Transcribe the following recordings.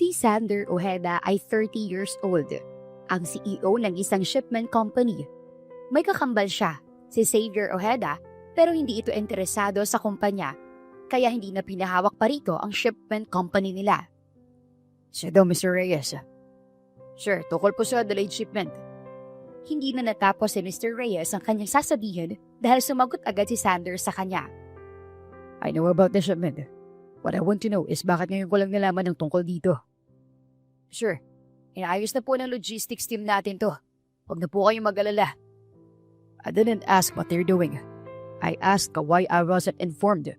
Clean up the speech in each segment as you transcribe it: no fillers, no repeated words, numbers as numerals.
Si Sander Ojeda ay 30 years old, ang CEO ng isang shipment company. May kakambal siya, si Xavier Ojeda, pero hindi ito interesado sa kumpanya, kaya hindi na pinahawak pa rito ang shipment company nila. Siya daw, Mr. Reyes. Sir, tukol po sa delayed shipment. Hindi na natapos si Mr. Reyes ang kanyang sasabihin dahil sumagot agad si Sander sa kanya. I know about the shipment. What I want to know is bakit ngayon ko lang nalaman ng tungkol dito. Sir, inaayos na po ng logistics team natin to. Huwag na po kayong mag-alala. I didn't ask what they're doing. I asked why I wasn't informed.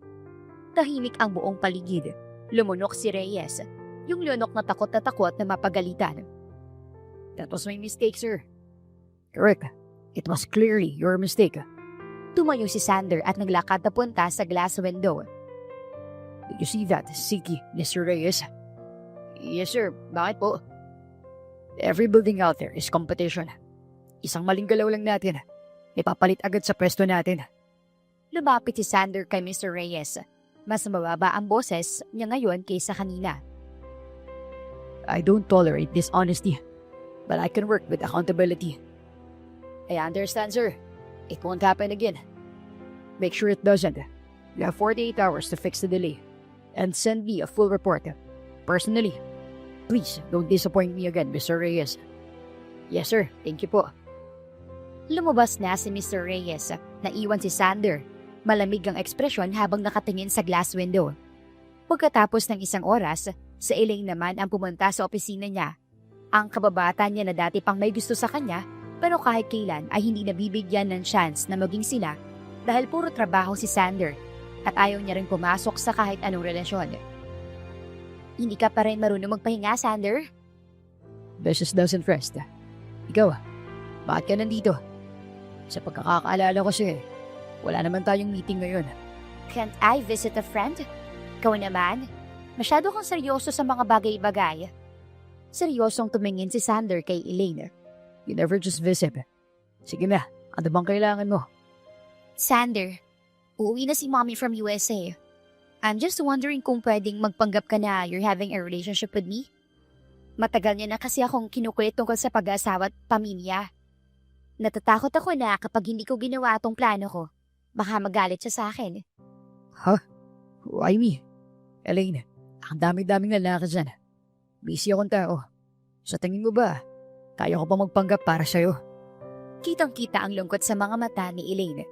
Tahimik ang buong paligid. Lumunok si Reyes, yung lunok na takot na mapagalitan. That was my mistake, sir. Correct. It was clearly your mistake. Tumayo si Sander at naglakad na punta sa glass window. Did you see that, Siki, Mr. Reyes? Yes, sir. Bakit po? Every building out there is competition. Isang maling galaw lang natin. Ipapalit agad sa pwesto natin. Lumapit si Sander kay Mr. Reyes. Mas mababa ang boses niya ngayon kaysa kanina. I don't tolerate dishonesty, but I can work with accountability. I understand, sir. It won't happen again. Make sure it doesn't. You have 48 hours to fix the delay and send me a full report. Personally, please don't disappoint me again, Mr. Reyes. Yes, sir. Thank you po. Lumabas na si Mr. Reyes. Naiwan si Sander. Malamig ang ekspresyon habang nakatingin sa glass window. Pagkatapos ng isang oras, si Elaine naman ang pumunta sa opisina niya. Ang kababata niya na dati pang may gusto sa kanya, pero kahit kailan ay hindi nabibigyan ng chance na maging sila dahil puro trabaho si Sander at ayaw niya rin pumasok sa kahit anong relasyon. Hindi ka pa rin marunong magpahinga, Sander? This doesn't rest. Ikaw, bakit ka nandito? Sa pagkakaalala ko siya, wala naman tayong meeting ngayon. Can't I visit a friend? Ikaw naman, masyado kang seryoso sa mga bagay-bagay. Seryosong tumingin si Sander kay Elaine. You never just visit. Sige na, ano bang kailangan mo? Sander, uuwi na si Mommy from USA. I'm just wondering kung pwedeng magpanggap ka na you're having a relationship with me. Matagal niya na kasi akong kinukulit tungkol sa pag-asawa at pamilya. Natatakot ako na kapag hindi ko ginawa itong plano ko, baka magalit siya sa akin. Why me? Elaine, ang dami-daming lalaki dyan. Busy akong tao. Sa tingin mo ba, kaya ko pa magpanggap para sa'yo? Kitang-kita ang lungkot sa mga mata ni Elaine.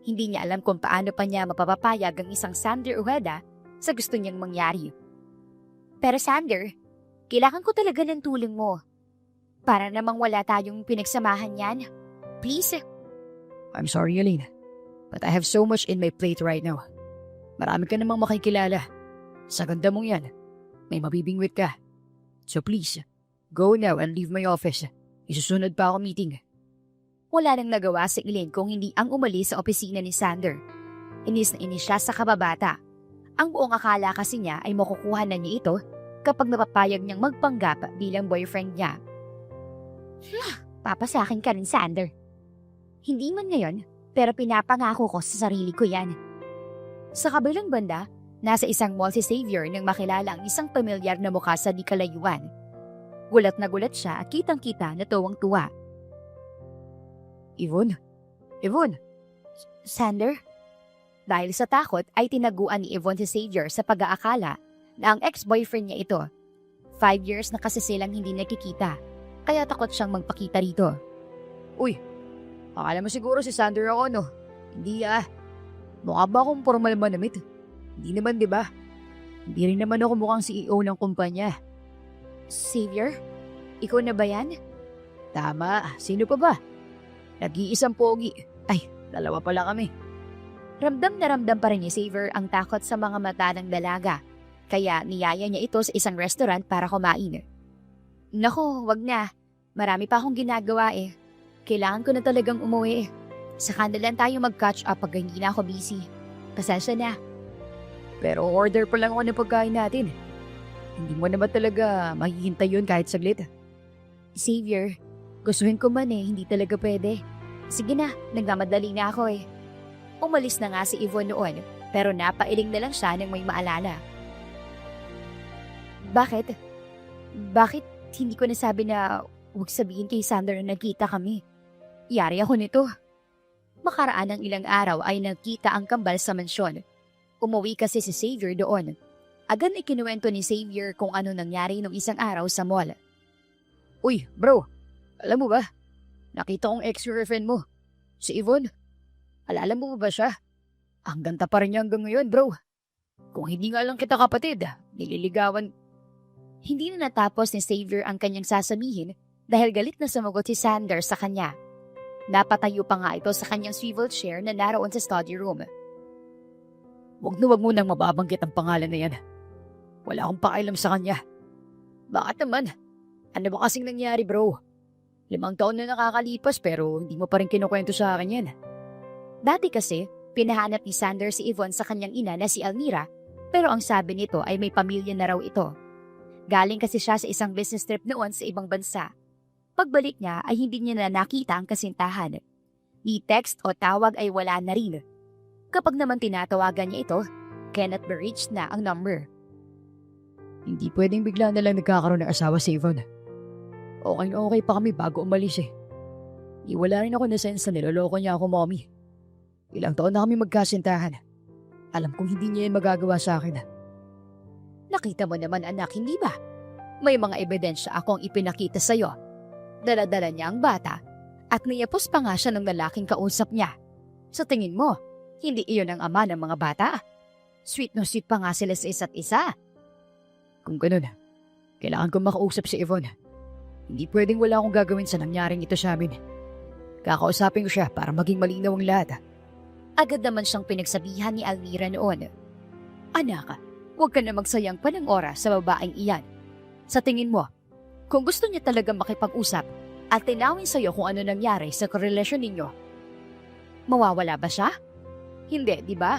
Hindi niya alam kung paano pa niya mapapapayag ang isang Sander Ojeda sa gusto niyang mangyari. Pero Sander, kailangan ko talaga ng tulong mo. Para namang wala tayong pinagsamahan yan. Please. I'm sorry, Elaine, but I have so much in my plate right now. Marami ka namang makikilala. Sa ganda mong yan, may mabibingwit ka. So please, go now and leave my office. Isusunod pa ako meeting. Wala nang nagawa si Elaine kung hindi ang umalis sa opisina ni Sander. Inis na inis siya sa kababata. Ang buong akala kasi niya ay makukuha na niya ito kapag napapayag niyang magpanggap bilang boyfriend niya. Papasakin ka rin, Sander. Hindi man ngayon, pero pinapangako ko sa sarili ko yan. Sa kabilang banda, nasa isang mall si Xavier nang makilala ang isang pamilyar na mukha sa di kalayuan. Gulat na gulat siya at kitang-kita na tuwang-tuwa. Yvonne! Sander? Dahil sa takot ay tinaguan ni Yvonne si Xavier sa pag-aakala na ang ex-boyfriend niya ito. 5 years na kasi silang hindi nakikita, kaya takot siyang magpakita rito. Uy, akala mo siguro si Sander ako, no? Hindi Mukha ba akong formal manamit? Hindi naman, di ba? Hindi rin naman ako mukhang CEO ng kumpanya. Xavier? Ikaw na ba yan? Tama, sino pa ba? Nag-iisang pogi. Ay, dalawa pala kami. Ramdam na ramdam pa rin ni Xavier ang takot sa mga mata ng dalaga. Kaya niyaya niya ito sa isang restaurant para kumain. Naku, wag na. Marami pa akong ginagawa eh. Kailangan ko na talagang umuwi. Saka na lang tayo mag-catch up pag hindi na ako busy. Pasensya na. Pero order pa lang ako ng pagkain natin. Hindi mo naman talaga mahihintay yun kahit saglit. Xavier, gustuhin ko man eh, hindi talaga pwede. Sige na, nagmamadali na ako eh. Umalis na nga si Yvonne noon, pero napailing na lang siya nang may maalala. Bakit? Bakit hindi ko nasabi na huwag sabihin kay Sander na nagkita kami? Yari ako nito. Makaraan ng ilang araw ay nagkita ang kambal sa mansyon. Umuwi kasi si Xavier doon. Agad ay kinuwento ni Xavier kung ano nangyari nung isang araw sa mall. Uy, bro, alam mo ba? Nakita kong ex-girlfriend mo. Si Yvonne. Alala mo ba siya? Ang ganda pa rin niya hanggang ngayon, bro. Kung hindi nga lang kita kapatid, nililigawan. Hindi na natapos ni Xavier ang kanyang sasabihin dahil galit na sumagot si Sander sa kanya. Napatayo pa nga ito sa kanyang swivel chair na naroon sa study room. Wag mo nang mababanggit ang pangalan na yan. Wala akong pakialam sa kanya. Bakit naman? Ano ba kasing nangyari, bro? 5 taon na nakakalipas pero hindi mo pa rin kinukwento sa akin yan. Dati kasi, pinahanap ni Sander si Yvonne sa kanyang ina na si Almira, pero ang sabi nito ay may pamilya na raw ito. Galing kasi siya sa isang business trip noon sa ibang bansa. Pagbalik niya ay hindi niya na nakita ang kasintahan. Ni text o tawag ay wala na rin. Kapag naman tinatawagan niya ito, cannot be reached na ang number. Hindi pwedeng bigla na lang nagkakaroon ng asawa si Yvonne. Okay na okay pa kami bago umalis eh. Wala rin ako na sense na niloloko niya ako, mommy. Ilang taon na kami magkasintahan. Alam kong hindi niya yan magagawa sa akin. Nakita mo naman anak, hindi ba? May mga ebidensya akong ipinakita sa'yo. Dala-dala niya ang bata at niyapos pa nga siya ng lalaking kausap niya. Sa tingin mo, hindi iyon ang ama ng mga bata? Sweet no sweet pa nga sila sa isa't isa. Kung ganun, kailangan kong makausap si Yvonne. Hindi pwedeng wala akong gagawin sa nangyaring ito sa amin. Kakausapin ko siya para maging malinaw ang lahat. Agad naman siyang pinagsabihan ni Almira noon. Anak, huwag ka na magsayang pa ng oras sa babaeng iyan. Sa tingin mo, kung gusto niya talaga makipag-usap at tinawin sa'yo kung ano nangyari sa karelasyon ninyo, mawawala ba siya? Hindi, di ba?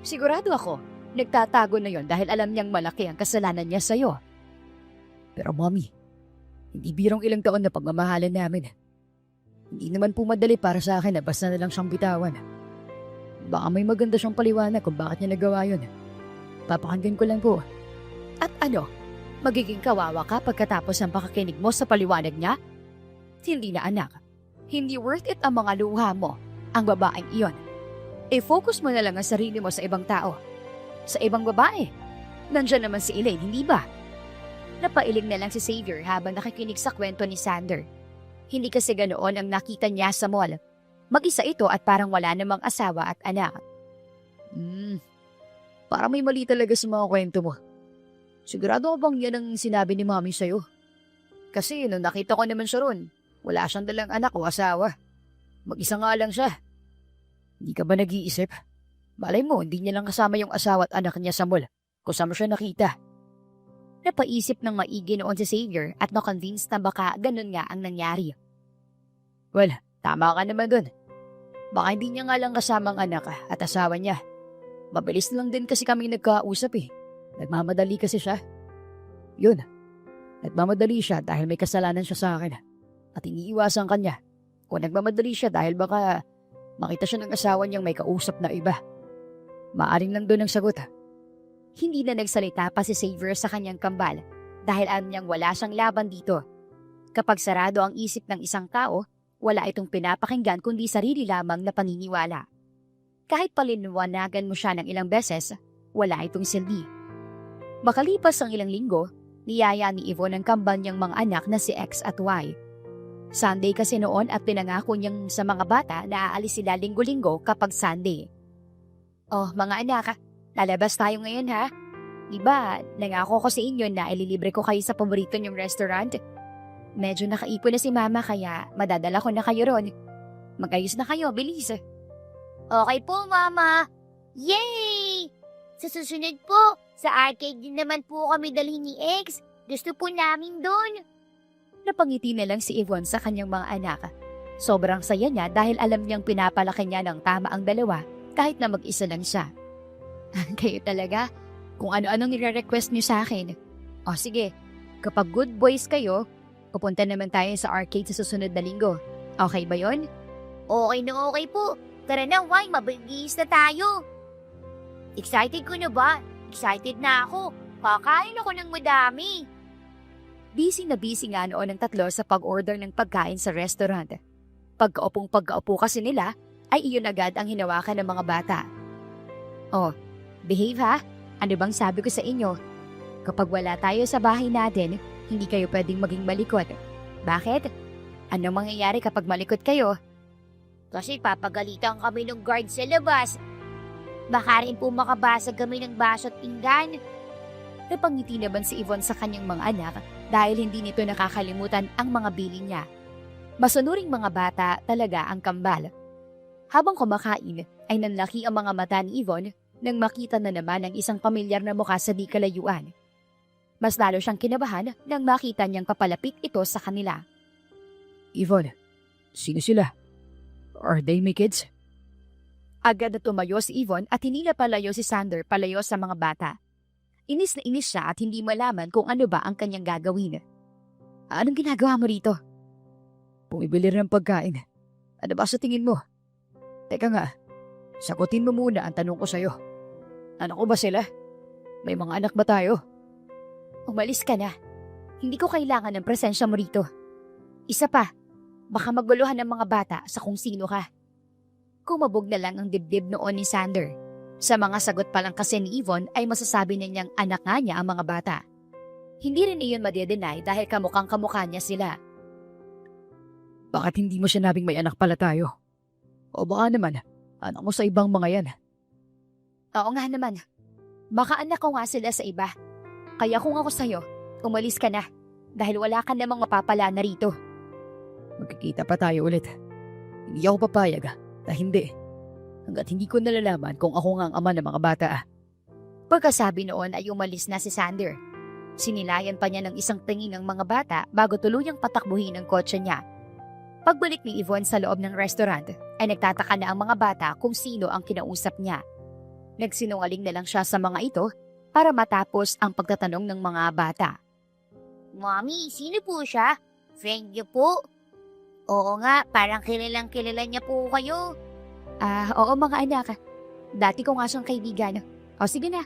Sigurado ako, nagtatago na yon dahil alam niyang malaki ang kasalanan niya sa'yo. Pero mommy, hindi birong ilang taon na pagmamahalan namin. Hindi naman po madali para sa akin na basta na lang siyang bitawan. Baka may maganda siyang paliwanag kung bakit niya nagawa yun. Papakinggan ko lang po. At ano, magiging kawawa ka pagkatapos ng pakakinig mo sa paliwanag niya? Hindi na anak, hindi worth it ang mga luha mo, ang babaeng iyon. I-focus mo na lang ang sarili mo sa ibang tao. Sa ibang babae. Nandiyan naman si Elaine, hindi ba? Napailing na lang si Xavier habang nakikinig sa kwento ni Sander. Hindi kasi ganoon ang nakita niya sa mall. Mag-isa ito at parang wala namang asawa at anak. Parang may mali talaga sa mga kwento mo. Sigurado ka bang yan ang sinabi ni mami sa'yo? Kasi nung nakita ko naman siya ron, wala siyang dalang anak o asawa. Mag-isa nga lang siya. Hindi ka ba nag-iisip? Malay mo, hindi niya lang kasama yung asawa at anak niya sa mall. Kung saan mo siya nakita. Napaisip ng maigi noon si Xavier at na-convince na baka ganun nga ang nangyari. Well, tama ka naman dun. Baka hindi niya nga lang kasama ang anak at asawa niya. Mabilis lang din kasi kami nagkausap eh. Nagmamadali kasi siya. Yun. Nagmamadali siya dahil may kasalanan siya sa akin. At iniiwasan kanya. O nagmamadali siya dahil baka makita siya ng asawa niyang may kausap na iba. Maaring lang doon ang sagot. Hindi na nagsalita pa si Xavier sa kanyang kambal dahil alam niyang wala siyang laban dito. Kapag sarado ang isip ng isang tao, wala itong pinapakinggan kundi sarili lamang na paniniwala. Kahit palinwanagan mo siya ng ilang beses, wala itong silbi. Makalipas ang ilang linggo, niyaya ni Yvonne ang kambal niyang mga anak na si X at Y. Sunday kasi noon at pinangako niyang sa mga bata na aalis sila linggo-linggo kapag Sunday. Oh, mga anak, lalabas tayo ngayon ha? Diba, nangako ko sa inyo na ililibre ko kayo sa paborito niyong restaurant? Medyo nakaipon na si mama kaya madadala ko na kayo ron. Mag-ayos na kayo, bilis. Okay po, Mama. Yay! Sa susunod po, sa arcade din naman po kami dalhin ni X. Gusto po namin doon. Napangiti na lang si Yvonne sa kanyang mga anak. Sobrang saya niya dahil alam niyang pinapalaki niya ng tama ang dalawa kahit na mag-isa lang siya. Kayo talaga, kung ano-anong nire-request niyo sa akin. O sige, kapag good boys kayo, pupunta naman tayo sa arcade sa susunod na linggo. Okay ba yon? Okay na okay po. Tara na, Why, mabilis na tayo. Excited ko na ba? Excited na ako. Kakain ako ng madami. Busy na busy nga noon ng tatlo sa pag-order ng pagkain sa restaurant. Pagkaupo kasi nila, ay iyon agad ang hinawakan ng mga bata. Oh, behave ha? Ano bang sabi ko sa inyo? Kapag wala tayo sa bahay natin, hindi kayo pwedeng maging malikot. Bakit? Anong mangyayari kapag malikot kayo? Kasi papagalitan kami ng guard sa labas. Baka rin po makabasag kami ng baso at pinggan. Napangiti naman si Yvonne sa kanyang mga anak dahil hindi nito nakakalimutan ang mga bili niya. Masunuring mga bata talaga ang kambal. Habang kumakain, ay nanlaki ang mga mata ni Yvonne nang makita na naman ang isang pamilyar na mukha sa di kalayuan. Mas lalo siyang kinabahan nang makita niyang papalapit ito sa kanila. Yvonne, sino sila? Are they my kids? Agad na tumayo si Yvonne at hinila palayo si Sander palayo sa mga bata. Inis na inis siya at hindi malaman kung ano ba ang kanyang gagawin. Anong ginagawa mo rito? Bumibili rin ng pagkain. Ano ba sa tingin mo? Teka nga, sagutin mo muna ang tanong ko sa'yo. Anak ko ba sila? May mga anak ba tayo? Umalis ka na. Hindi ko kailangan ng presensya mo rito. Isa pa, baka maguluhan ng mga bata sa kung sino ka. Kumabog na lang ang dibdib noon ni Sander. Sa mga sagot pa lang kasi ni Yvonne ay masasabi na niyang anak nga niya ang mga bata. Hindi rin iyon madidenay dahil kamukhang kamukha niya sila. Bakit hindi mo sinabing may anak pala tayo? O baka naman, anak mo sa ibang mga yan. Oo nga naman. Baka anak ko nga sila sa iba. Kaya kung ako sa'yo, umalis ka na dahil wala ka namang mapapala na rito. Magkikita pa tayo ulit. Hindi ako papayag na hindi. Hanggat hindi ko nalalaman kung ako nga ang ama ng mga bata. Pagkasabi noon ay umalis na si Sander. Sinilayan pa niya ng isang tingin ng mga bata bago tuluyang patakbuhin ang kotse niya. Pagbalik ni Yvonne sa loob ng restaurant, ay nagtataka na ang mga bata kung sino ang kinausap niya. Nagsinungaling na lang siya sa mga ito para matapos ang pagtatanong ng mga bata. Mommy, sino po siya? Friend niyo po? Oo nga, parang kilalang kilala niya po kayo. Oo mga anak. Dati ko nga siyang kaibigan. O sige na,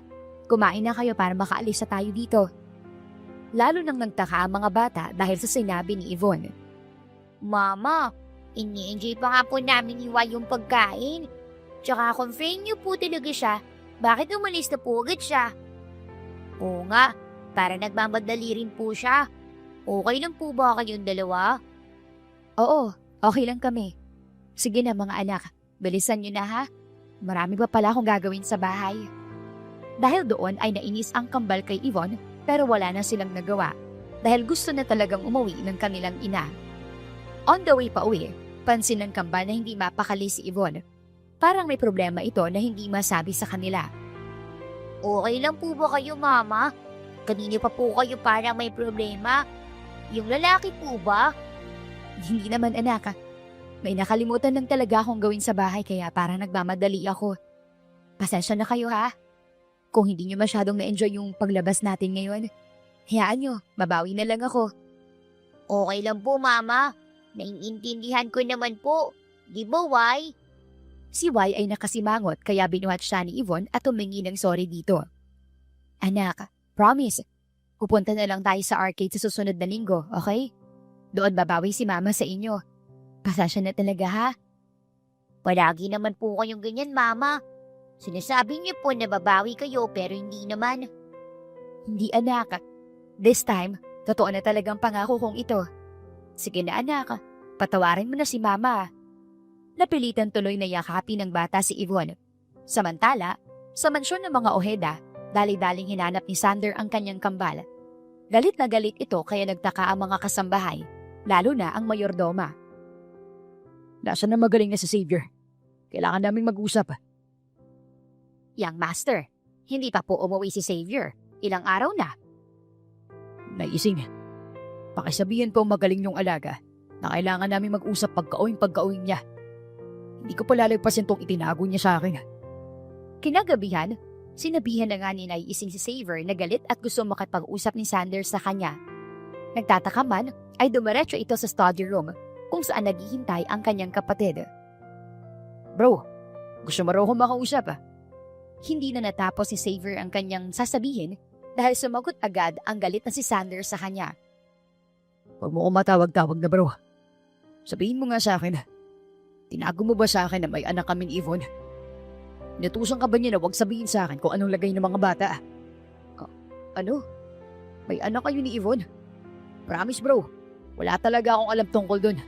kumain na kayo para makaalis na tayo dito. Lalo nang nagtaka ang mga bata dahil sa sinabi ni Yvonne. Mama, ini-enjoy pa nga po namin iwa yung pagkain. Tsaka kung friend niyo po talaga siya, bakit umalis na po agad siya? Oo nga, para nagmamadali rin po siya. Okay lang po ba kayong dalawa? Oo, okay lang kami. Sige na mga anak, bilisan nyo na ha. Marami pa pala akong gagawin sa bahay. Dahil doon ay nainis ang kambal kay Yvonne pero wala na silang nagawa dahil gusto na talagang umuwi ng kanilang ina. On the way pa uwi, pansin ng kambal na hindi mapakali si Yvonne. Parang may problema ito na hindi masabi sa kanila. Okay lang po ba kayo, Mama? Kanina pa po kayo parang may problema. Yung lalaki po ba? Hindi naman anak. May nakalimutan lang talaga akong gawin sa bahay kaya parang nagmamadali ako. Pasensya na kayo ha. Kung hindi nyo masyadong na-enjoy yung paglabas natin ngayon, hayaan nyo, mabawi na lang ako. Okay lang po, Mama. Naiintindihan ko naman po. Di ba, Why? Si Y ay nakasimangot kaya binuhat siya ni Yvonne at humingi ng sorry dito. Anak, promise, pupunta na lang tayo sa arcade sa susunod na linggo, okay? Doon babawi si Mama sa inyo. Pasensya na talaga ha? Palagi naman po kayong ganyan, Mama. Sinasabi niyo po na babawi kayo pero hindi naman. Hindi anak. This time, totoo na talagang pangako kong ito. Sige na anak, patawarin mo na si Mama. Napilitan tuloy na yakapin ng bata si Yvonne. Samantala, sa mansyon ng mga Ojeda, dali-daling hinanap ni Sander ang kanyang kambal. Galit na galit ito kaya nagtaka ang mga kasambahay, lalo na ang mayordoma. Nasaan na magaling na si Xavier? Kailangan naming mag-usap. Young Master, hindi pa po umuwi si Xavier. Ilang araw na. Naising, pakisabihin po magaling yung alaga na kailangan namin mag-usap pagka-uwing niya. Hindi ko palalagpasin tong itinago niya sa akin. Kinagabihan, sinabihan na nga ni naiising si Xavier na galit at gusto makipag-usap ni Sanders sa kanya. Nagtataka man ay dumiretso ito sa study room kung saan naghihintay ang kanyang kapatid. Bro, gusto mo raw akong makausap Hindi na natapos ni Xavier ang kanyang sasabihin dahil sumagot agad ang galit na si Sanders sa kanya. Huwag mo ko matawag-tawag na bro. Sabihin mo nga sa akin, tinago mo ba sa akin na may anak kami ni Yvonne? Inutusan ka ba niya na huwag sabihin sa akin kung anong lagay ng mga bata? Ano? May anak kayo ni Yvonne? Promise bro, wala talaga akong alam tungkol dun.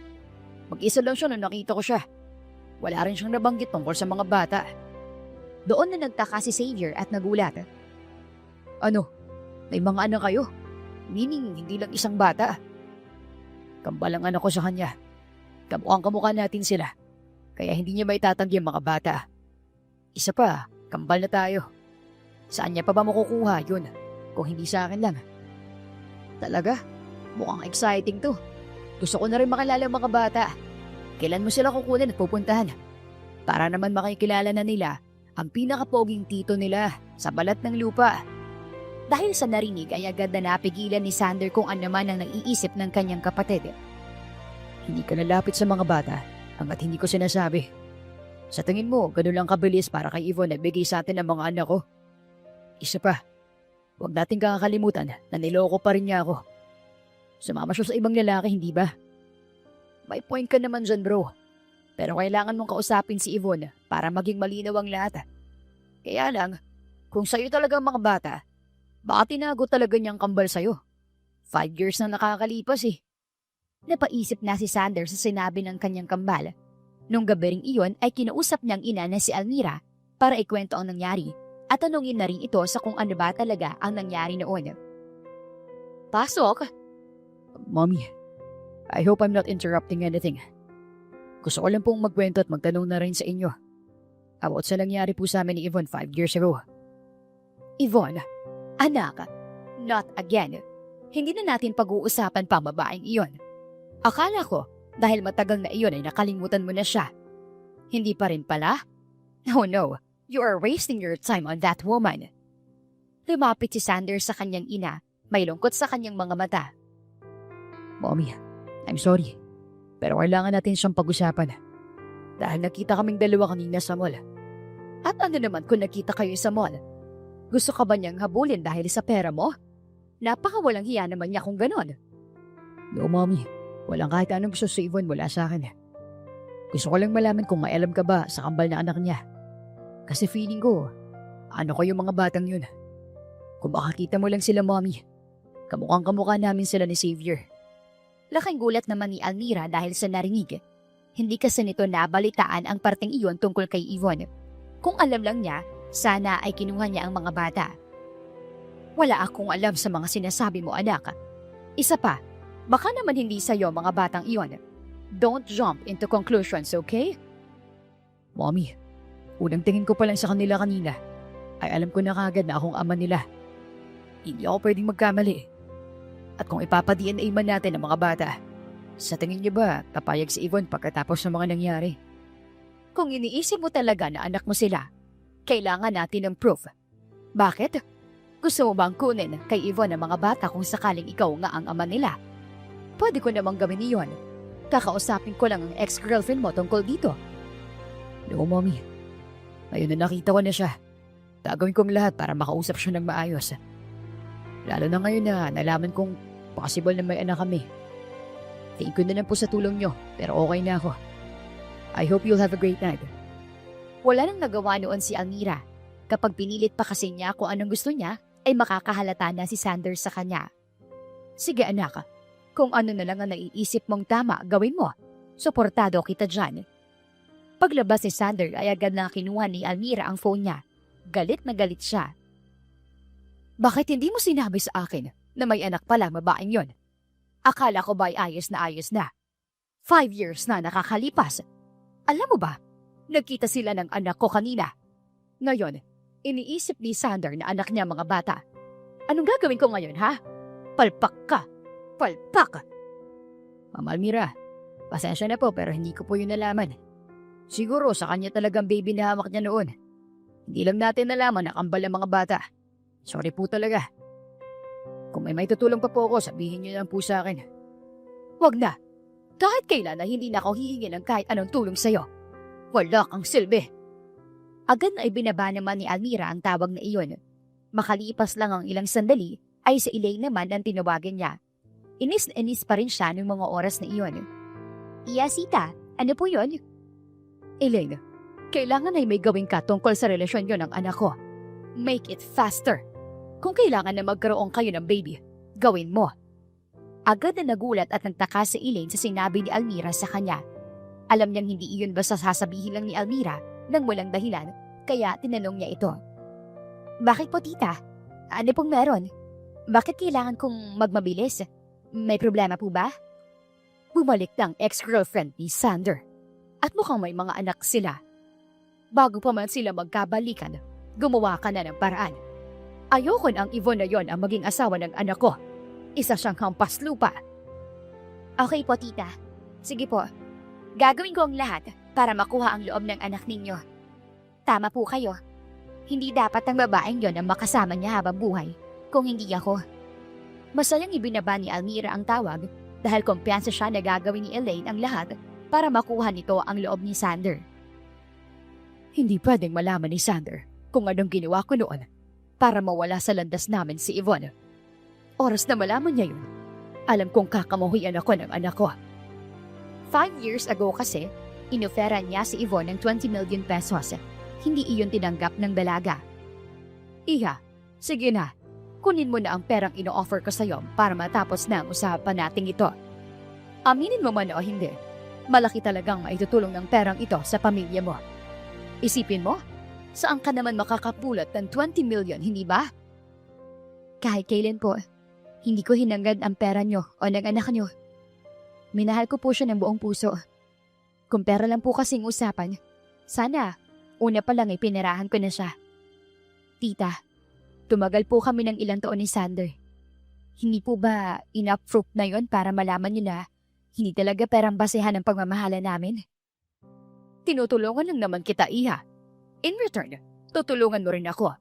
Mag-isa lang siya nung nakita ko siya. Wala rin siyang nabanggit tungkol sa mga bata. Doon na nagtaka si Xavier at nagulat. Ano? May mga anak kayo? Meaning, hindi lang isang bata. Kambal ang anak ko sa kanya. Kamukhang-kamukha natin sila. Kaya hindi niya maitatanggi ang mga bata. Isa pa, kambal na tayo. Saan niya pa ba makukuha yun? Kung hindi sa akin lang. Talaga? Mukhang exciting to. Gusto ko na rin makilala ang mga bata. Kailan mo sila kukunin at pupuntahan? Para naman makikilala na nila ang pinakapoging tito nila sa balat ng lupa. Dahil sa narinig ay agad na napigilan ni Sander kung ano man ang naiisip ng kanyang kapatid. Hindi ka nalapit sa mga bata hanggat hindi ko sinasabi. Sa tingin mo, ganun lang kabilis para kay Yvonne na bigay sa atin ang mga anak ko. Isa pa, huwag nating kakalimutan na niloko pa rin niya ako. Sumama siya sa ibang lalaki, hindi ba? May point ka naman dyan, bro. Pero kailangan mong kausapin si Yvonne para maging malinaw ang lahat. Kaya lang, kung sa'yo talaga ang mga bata, baka tinago talaga niyang kambal sa'yo. 5 years na nakakalipas eh. Napaisip na si Sander sa sinabi ng kanyang kambal. Nung gabi ring iyon ay kinausap niyang ina na si Almira para ikwento ang nangyari at tanungin na rin ito sa kung ano ba talaga ang nangyari noon. Pasok! Mommy, I hope I'm not interrupting anything. Gusto ko lang pong magkwento at magtanong na rin sa inyo about sa nangyari po sa amin ni Yvonne 5 years ago. Yvonne, anak, not again. Hindi na natin pag-uusapan pa babaeng iyon. Akala ko, dahil matagal na iyon ay nakalimutan mo na siya. Hindi pa rin pala? Oh no, you are wasting your time on that woman. Lumapit si Sander sa kanyang ina, may lungkot sa kanyang mga mata. Mommy, I'm sorry. Pero kailangan natin siyang pag-usapan. Dahil nakita kaming dalawa kanina sa mall. At ano naman kung nakita kayo sa mall? Gusto ka ba niyang habulin dahil sa pera mo? Napakawalang hiya naman niya kung ganon. No, Mommy. Walang kahit anong gusto si Yvonne mula sa akin. Gusto ko lang malaman kung may alam ka ba sa kambal na anak niya. Kasi feeling ko, ano ko yung mga batang yun. Kung makakita mo lang sila, Mommy, kamukhang-kamukha namin sila ni Xavier. Laking gulat naman ni Almira dahil sa narinig. Hindi kasi nito nabalitaan ang parteng iyon tungkol kay Yvonne. Kung alam lang niya, sana ay kinuha niya ang mga bata. Wala akong alam sa mga sinasabi mo, anak. Isa pa, baka naman hindi sa'yo mga batang iyon. Don't jump into conclusions, okay? Mommy, unang tingin ko pa lang sa kanila kanina, ay alam ko na kagad na akong ama nila. Hindi ako pwedeng magkamali. At kung ipapa-DNA man natin ang mga bata, sa tingin niyo ba papayag si Yvonne pagkatapos ng mga nangyari? Kung iniisip mo talaga na anak mo sila, kailangan natin ng proof. Bakit? Gusto mo bang kunin kay Yvonne ang mga bata kung sakaling ikaw nga ang ama nila? Pwede ko namang gawin iyon. Kakausapin ko lang ang ex-girlfriend mo tungkol dito. No, Mommy. Ngayon na nakita ko na siya. Gagawin kong lahat para makausap siya ng maayos. Lalo na ngayon na nalaman kong possible na may anak kami. Thank you na lang po sa tulong nyo, pero okay na ako. I hope you'll have a great night. Wala nang nagawa noon si Almira. Kapag pinilit pa kasi niya kung anong gusto niya, ay makakahalata na si Sander sa kanya. Sige anak, kung ano na lang ang naiisip mong tama, gawin mo. Suportado kita dyan. Paglabas ni Sander ay agad na kinuha ni Almira ang phone niya. Galit na galit siya. Bakit hindi mo sinabi sa akin na may anak pala babaeng yon? Akala ko ba ay ayos na? 5 years na nakakalipas. Alam mo ba, nagkita sila ng anak ko kanina. Ngayon, iniisip ni Sander na anak niya mga bata. Anong gagawin ko ngayon, ha? Palpak ka! Palpak! Ma'am Almira, pasensya na po pero hindi ko po yun nalaman. Siguro sa kanya talagang baby na hamak niya noon. Hindi lang natin nalaman na kambal ang mga bata. Sorry po talaga. Kung may tutulong pa po ako, sabihin niyo lang po sa akin. Wag na. Kahit kailan na hindi na ako hihingi ng kahit anong tulong sa'yo. Wala kang silbi. Agad na ibinaba naman ni Almira ang tawag na iyon. Makalipas lang ang ilang sandali, ay si Elaine naman ang tinawagan niya. Inis na inis pa rin siya ng mga oras na iyon. Iyasita, ano po yun? Elaine, kailangan ay may gawin ka tungkol sa relasyon yon ng anak ko. Make it faster. Kung kailangan na magkaroon kayo ng baby, gawin mo. Agad na nagulat at nagtaka si Elaine sa sinabi ni Almira sa kanya. Alam niyang hindi iyon basta sasabihin lang ni Almira nang walang dahilan, kaya tinanong niya ito. Bakit po tita? Ano pong meron? Bakit kailangan kong magmabilis? May problema po ba? Bumalik ng ex-girlfriend ni Sander. At mukhang may mga anak sila. Bago pa man sila magkabalikan, gumawa ka na ng paraan. Ayoko na ang Yvonne na yon ang maging asawa ng anak ko. Isa siyang hampas lupa. Okay po, tita. Sige po. Gagawin ko ang lahat para makuha ang loob ng anak ninyo. Tama po kayo. Hindi dapat ang babaeng yon ang makasama niya habang buhay, kung hindi ako. Masayang ibinaba ni Almira ang tawag dahil kumpiyansa siya na gagawin ni Elaine ang lahat para makuha nito ang loob ni Sander. Hindi pwedeng malaman ni Sander kung anong ginawa ko noon para mawala sa landas namin si Yvonne. Oras na malaman niya yun, alam kong kakamuhian ako ng anak ko. 5 years ago kasi, inofera niya si Yvonne ng 20 million pesos. Hindi iyon tinanggap ng dalaga. Iha, sige na. Kunin mo na ang perang ino-offer ko sa'yo para matapos na ang usapan nating ito. Aminin mo man o hindi, malaki talagang maitutulong ng perang ito sa pamilya mo. Isipin mo, saan ka naman makakapulot ng 20 million, hindi ba? Kahit kailan po, hindi ko hinangad ang pera nyo o ng anak nyo. Minahal ko po siya ng buong puso. Kung pera lang po kasing usapan, sana, una pa lang pinirahan ko na siya. Tita, tumagal po kami ng ilang taon ni Sander. Hindi po ba enough proof na yon para malaman niyo na hindi talaga perang basehan ng pagmamahala namin? Tinutulungan lang naman kita, Iha. In return, tutulungan mo rin ako.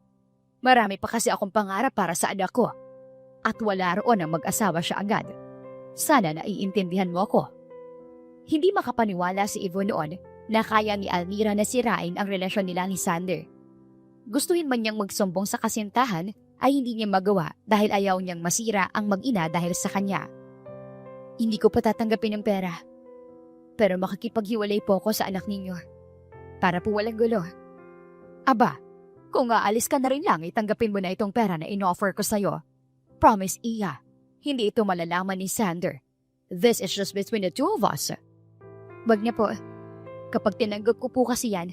Marami pa kasi akong pangarap para sa anak ko. At wala roon ang mag-asawa siya agad. Sana naiintindihan mo ako. Hindi makapaniwala si Yvonne noon na kaya ni Almira na sirain ang relasyon nila ni Sander. Gustuhin man niyang magsumbong sa kasintahan ay hindi niya magawa dahil ayaw niyang masira ang mag-ina dahil sa kanya. Hindi ko pa tatanggapin ng pera. Pero makikipaghiwalay po ako sa anak ninyo. Para po walang gulo. Aba, kung aalis ka na rin lang, itanggapin mo na itong pera na in-offer ko sa'yo. Promise, Iya, hindi ito malalaman ni Sander. This is just between the two of us. Wag niya po. Kapag tinanggap ko po kasi yan,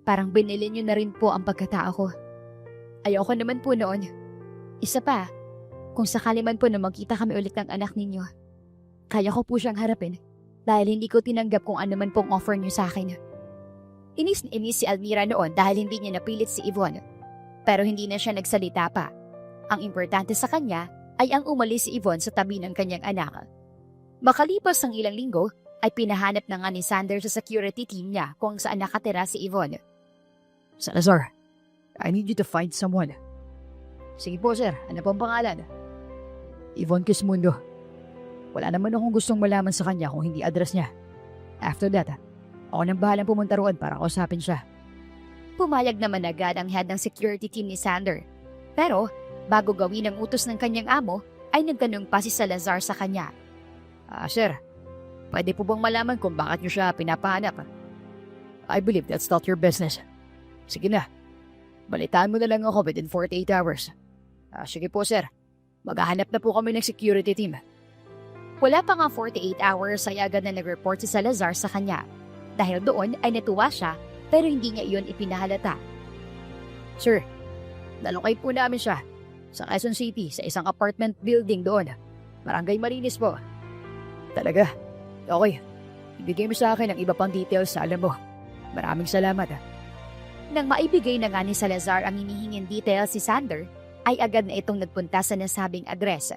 parang binili niyo na rin po ang pagkatao ko. Ayoko naman po noon. Isa pa, kung sakali man po na magkita kami ulit ng anak ninyo, kaya ko po siyang harapin dahil hindi ko tinanggap kung ano man pong offer niyo sa akin. Inis na inis si Almira noon dahil hindi niya napilit si Yvonne. Pero hindi na siya nagsalita pa. Ang importante sa kanya ay ang umalis si Yvonne sa tabi ng kanyang anak. Makalipas ang ilang linggo, ay pinahanap na nga ni Sander sa security team niya kung saan nakatira si Yvonne. Salazar, I need you to find someone. Sige po, sir. Ano pong pangalan? Yvonne Quismundo. Wala naman akong gustong malaman sa kanya kung hindi address niya. After that, ako nang bahalang pumunta roon para kausapin siya. Pumayag naman agad ang head ng security team ni Sander. Pero, bago gawin ang utos ng kanyang amo, ay nagtanong pa si Salazar sa kanya. Sir, pwede po bang malaman kung bakit niyo siya pinapahanap? I believe that's not your business. Sige na. Balitaan mo na lang ako within 48 hours. Sige po, sir. Maghahanap na po kami ng security team. Wala pa nga 48 hours ay agad na nag-report si Salazar sa kanya. Dahil doon ay natuwa siya pero hindi niya iyon ipinahalata. Sir, nalukay po namin siya sa Quezon City sa isang apartment building doon. Barangay Marinis po. Talaga? Okay. Ibigay mo sa akin ang iba pang details sa alam mo. Maraming salamat. Nang maibigay na nga ni Salazar ang hinihinging details si Sander, ay agad na itong nagpunta sa nasabing address.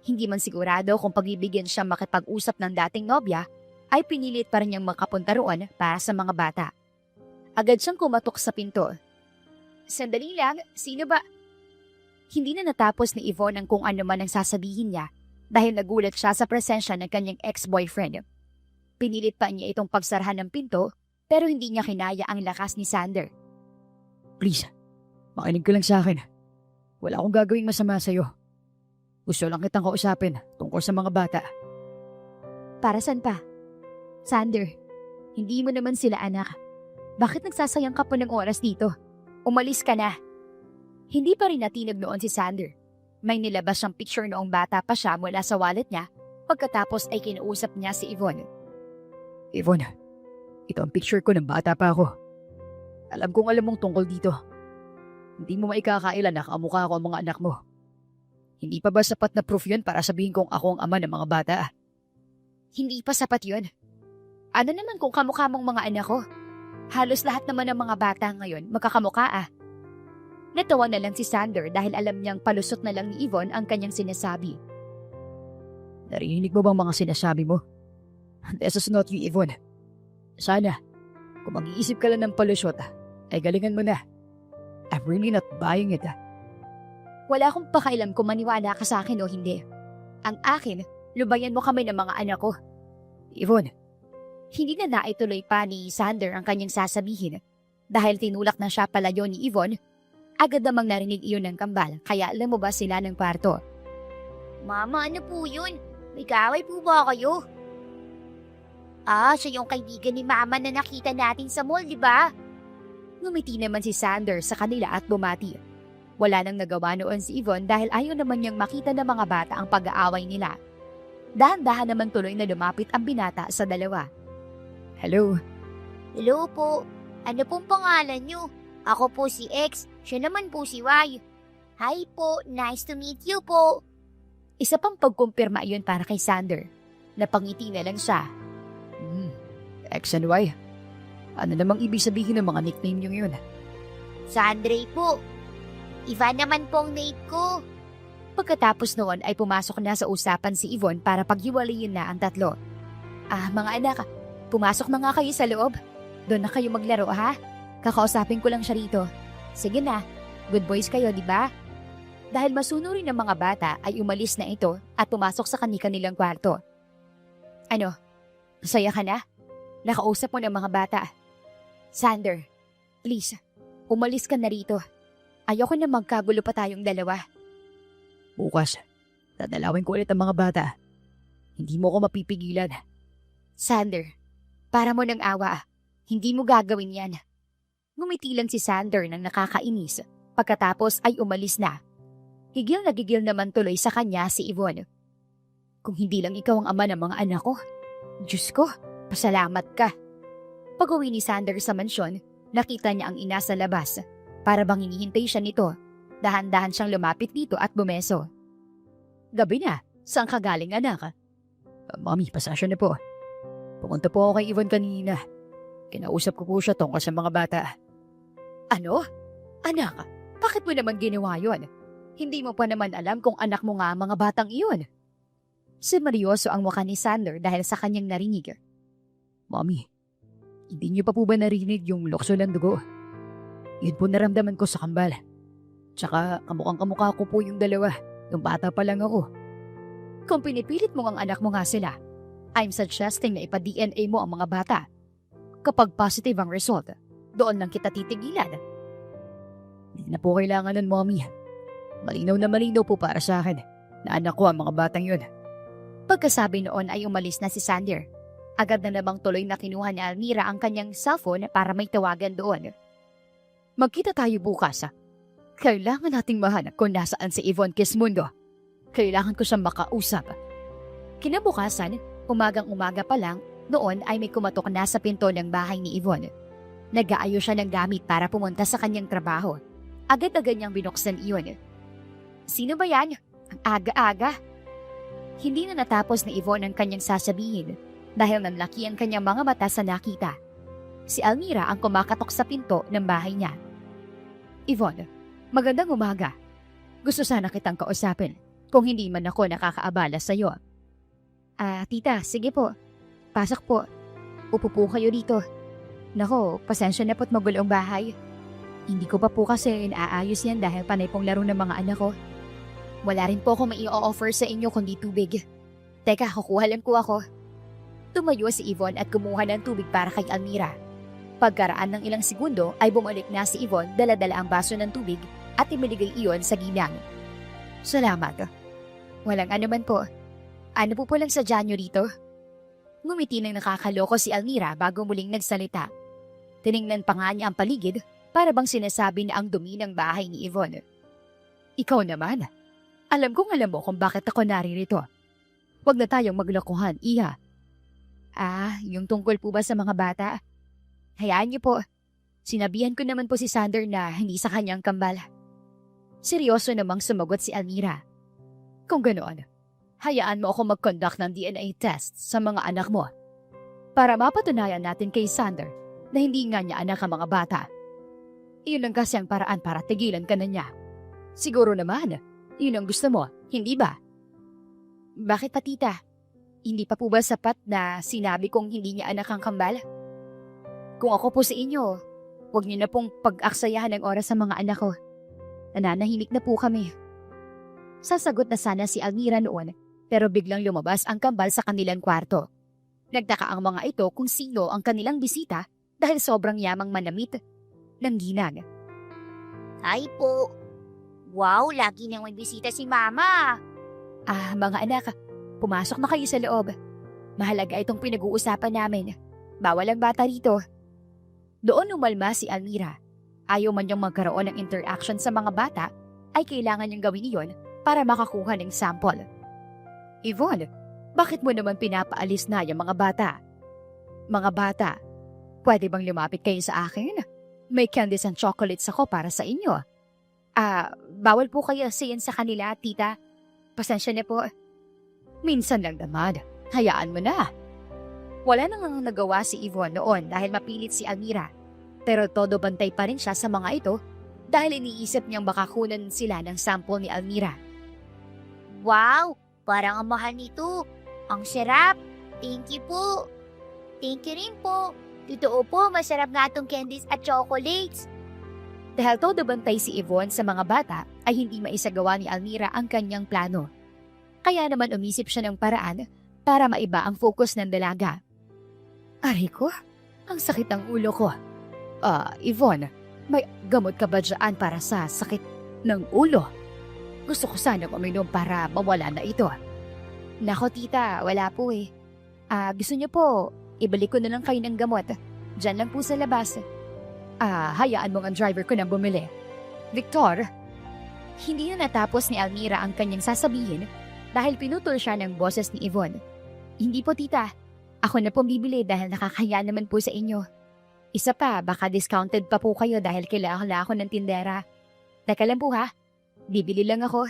Hindi man sigurado kung pagbibigyan siya makipag-usap ng dating nobya, ay pinilit pa rin niyang makapunta roon para sa mga bata. Agad siyang kumatok sa pinto. Sandali lang, sino ba? Hindi na natapos ni Yvonne ang kung ano man ang sasabihin niya dahil nagulat siya sa presensya ng kanyang ex-boyfriend. Pinilit pa niya itong pagsarahan ng pinto pero hindi niya kinaya ang lakas ni Sander. Please, makinig ka lang sa akin. Wala akong gagawing masama sa'yo. Gusto lang kitang kausapin tungkol tungkol sa mga bata. Para saan pa? Sander, hindi mo naman sila anak. Bakit nagsasayang ka po ng oras dito? Umalis ka na. Hindi pa rin natinag noon si Sander. May nilabas siyang picture noong bata pa siya mula sa wallet niya, pagkatapos ay kinausap niya si Yvonne. Yvonne, ito ang picture ko ng bata pa ako. Alam kong alam mong tungkol dito. Hindi mo maikakaila na kamukha ko ang mga anak mo. Hindi pa ba sapat na proof yun para sabihin kong ako ang ama ng mga bata? Hindi pa sapat yun. Ano naman kung kamukha mong mga anak ko? Halos lahat naman ng mga bata ngayon magkakamukha ah. Natawa na lang si Sander dahil alam niyang palusot na lang ni Yvonne ang kanyang sinasabi. Narinig mo bang mga sinasabi mo? This is not you, Yvonne. Sana, kung mag-iisip ka lang ng palusot, ay galingan mo na. I'm really not buying it. Wala akong pakailam kung maniwala ka sa akin o hindi. Ang akin, lubayan mo kami ng mga anak ko. Yvonne, Hindi na naituloy pa ni Sander ang kanyang sasabihin. Dahil tinulak na siya palayo ni Yvonne, agad namang narinig iyon ng kambal kaya lumabas sila ng kwarto. Mama, ano po yun? May kaaway po ba kayo? Ah, siya yung kaibigan ni Mama na nakita natin sa mall, di ba? Ngumiti naman si Sander sa kanila at bumati. Wala nang nagawa noon si Yvonne dahil ayaw naman niyang makita ng mga bata ang pag-aaway nila. Dahan-dahan naman tuloy na lumapit ang binata sa dalawa. hello. Hello po. Ano pong pangalan nyo? Ako po si X. Siya naman po si Y. Hi po. Nice to meet you po. Isa pang pagkumpirma iyon para kay Sander. Napangiti na lang siya. X and Y. Ano namang ibig sabihin ng mga nickname niyo yun? Sandre po. Ivan naman po ang name ko. Pagkatapos noon ay pumasok na sa usapan si Yvonne para paghiwalayin na ang tatlo. Mga anak, pumasok na nga kayo sa loob. Doon na kayo maglaro ha? Kakausapin ko lang siya rito. Sige na, good boys kayo di ba? Dahil masunurin ng mga bata ay umalis na ito at pumasok sa kanilang kwarto. Ano, masaya ka na? Nakausap mo ng mga bata. Sander, please, umalis ka na rito. Ayoko na magkagulo pa tayong dalawa. Bukas, dadalawin ko ulit ang mga bata. Hindi mo ko mapipigilan. Sander, para mo ng awa, hindi mo gagawin yan. Ngumiti lang si Sander nang nakakainis. Pagkatapos ay umalis na. Gigil na gigil naman tuloy sa kanya si Yvonne. Kung hindi lang ikaw ang ama ng mga anak ko, Diyos ko, pasalamat ka. Pag-uwi ni Sander sa mansyon, nakita niya ang ina sa labas. Para bang hinihintay siya nito. Dahan-dahan siyang lumapit dito at bumeso. Gabi na, saan ka galing anak? Mami, pasasya na po. Pumunta po ako kay Yvonne kanina. Kinausap ko po siya tungkol sa mga bata. Ano? Anak, bakit mo naman ginawa yon? Hindi mo pa naman alam kung anak mo nga ang mga batang iyon. Seryoso ang mukha ni Sander dahil sa kanyang narinig. Mami, hindi niyo pa po ba narinig yung lukso ng dugo? Yun po naramdaman ko sa kambal. Tsaka kamukhang-kamukha ko po yung dalawa. Nung bata pa lang ako. Kung pinipilit mo ang anak mo nga sila, I'm suggesting na ipa-DNA mo ang mga bata. Kapag positive ang result, doon lang kita titigilan. Hindi na po kailangan nun, Mommy. Malinaw na malinaw po para sa akin na anak ko ang mga batang yun. Pagkasabi noon ay umalis na si Sander. Agad na namang tuloy na kinuha ni Almira ang kanyang cellphone para may tawagan doon. Magkita tayo bukas. Kailangan nating mahanap kung nasaan si Yvonne Quismundo. Kailangan ko siyang makausap. Kinabukasan, umagang-umaga pa lang, noon ay may kumatok na sa pinto ng bahay ni Yvonne. Nag-aayos siya ng gamit para pumunta sa kanyang trabaho. Agad-agad niyang binuksan iyon. Sino ba yan? Ang aga-aga. Hindi na natapos ni Yvonne ang kanyang sasabihin dahil nanlaki ang kanyang mga mata sa nakita. Si Almira ang kumakatok sa pinto ng bahay niya. Yvonne, magandang umaga. Gusto sana kitang kausapin kung hindi man ako nakakaabala sa iyo. Tita, sige po. Pasok po. Upo po kayo dito. Nako, pasensya na po't magulo ang bahay. Hindi ko pa po kasi inaayos yan dahil panay pong laro ng mga anak ko. Wala rin po ako mai-offer sa inyo kundi tubig. Teka, kukuha lang ko ako. Tumayo si Yvonne at kumuha ng tubig para kay Almira. Pagkaraan ng ilang segundo ay bumalik na si Yvonne dala-dala ang baso ng tubig at imiligay iyon sa ginang. Salamat. Walang anuman po. Ano po lang sadya nyo rito? Ngumiti ng nakakaloko si Almira bago muling nagsalita. Tiningnan pa nga niya ang paligid para bang sinasabi na ang dumi ng bahay ni Yvonne. Ikaw naman. Alam kong alam mo kung bakit ako naririto. Huwag na tayong maglokohan, Iha. Yung tungkol po ba sa mga bata? Hayaan niyo po. Sinabihan ko naman po si Sander na hindi sa kanyang kambal. Seryoso namang sumagot si Almira. Kung ganoon, hayaan mo ako mag-conduct ng DNA test sa mga anak mo para mapatunayan natin kay Sander na hindi nga niya anak ang mga bata. Iyon lang kasi ang paraan para tigilan ka na niya. Siguro naman, yun ang gusto mo, hindi ba? Bakit pa tita? Hindi pa po ba sapat na sinabi kong hindi niya anak ang kambal? Kung ako po sa inyo, huwag niyo na pong pag-aksayahan ng oras sa mga anak ko. Nananahimik na po kami. Sasagot na sana si Almira noon, pero biglang lumabas ang kambal sa kanilang kwarto. Nagtaka ang mga ito kung sino ang kanilang bisita dahil sobrang yamang manamit ng ginang. Ay po. Wow, lagi nang may bisita si Mama. Mga anak, pumasok na kayo sa loob. Mahalaga itong pinag-uusapan namin. Bawal ang bata rito. Doon umalma si Almira. Ayaw man niyang magkaroon ng interaction sa mga bata, ay kailangan niyang gawin iyon para makakuha ng sample. Yvonne, bakit mo naman pinapaalis na yung mga bata? Mga bata, pwede bang lumapit kayo sa akin? May candies and chocolates ako para sa inyo. Bawal po kayo sayin sa kanila, tita. Pasensya na po. Minsan lang naman, hayaan mo na. Wala nang nagawa si Yvonne noon dahil mapilit si Almira. Pero todo bantay pa rin siya sa mga ito dahil iniisip niyang baka kunan sila ng sample ni Almira. Wow, parang ang mahal nito. Ang sarap. Thank you po. Thank you rin po. Totoo po, masarap nga itong candies at chocolates. Dahil todo bantay si Yvonne sa mga bata ay hindi maisagawa ni Almira ang kanyang plano. Kaya naman umisip siya ng paraan para maiba ang focus ng dalaga. Aray ko, ang sakit ng ulo ko. Yvonne, may gamot ka ba dyan para sa sakit ng ulo? Gusto ko sanang uminom para mawala na ito. Nako tita, wala po eh. Gusto niyo po, ibalik ko na lang kayo ng gamot. Diyan lang po sa labas. Hayaan mong ang driver ko na bumili. Victor, hindi na natapos ni Almira ang kanyang sasabihin dahil pinutol siya ng boses ni Yvonne. Hindi po tita, ako na pong bibili dahil nakakaya naman po sa inyo. Isa pa, baka discounted pa po kayo dahil kailangan ako ng tindera. Teka lang po ha, bibili lang ako.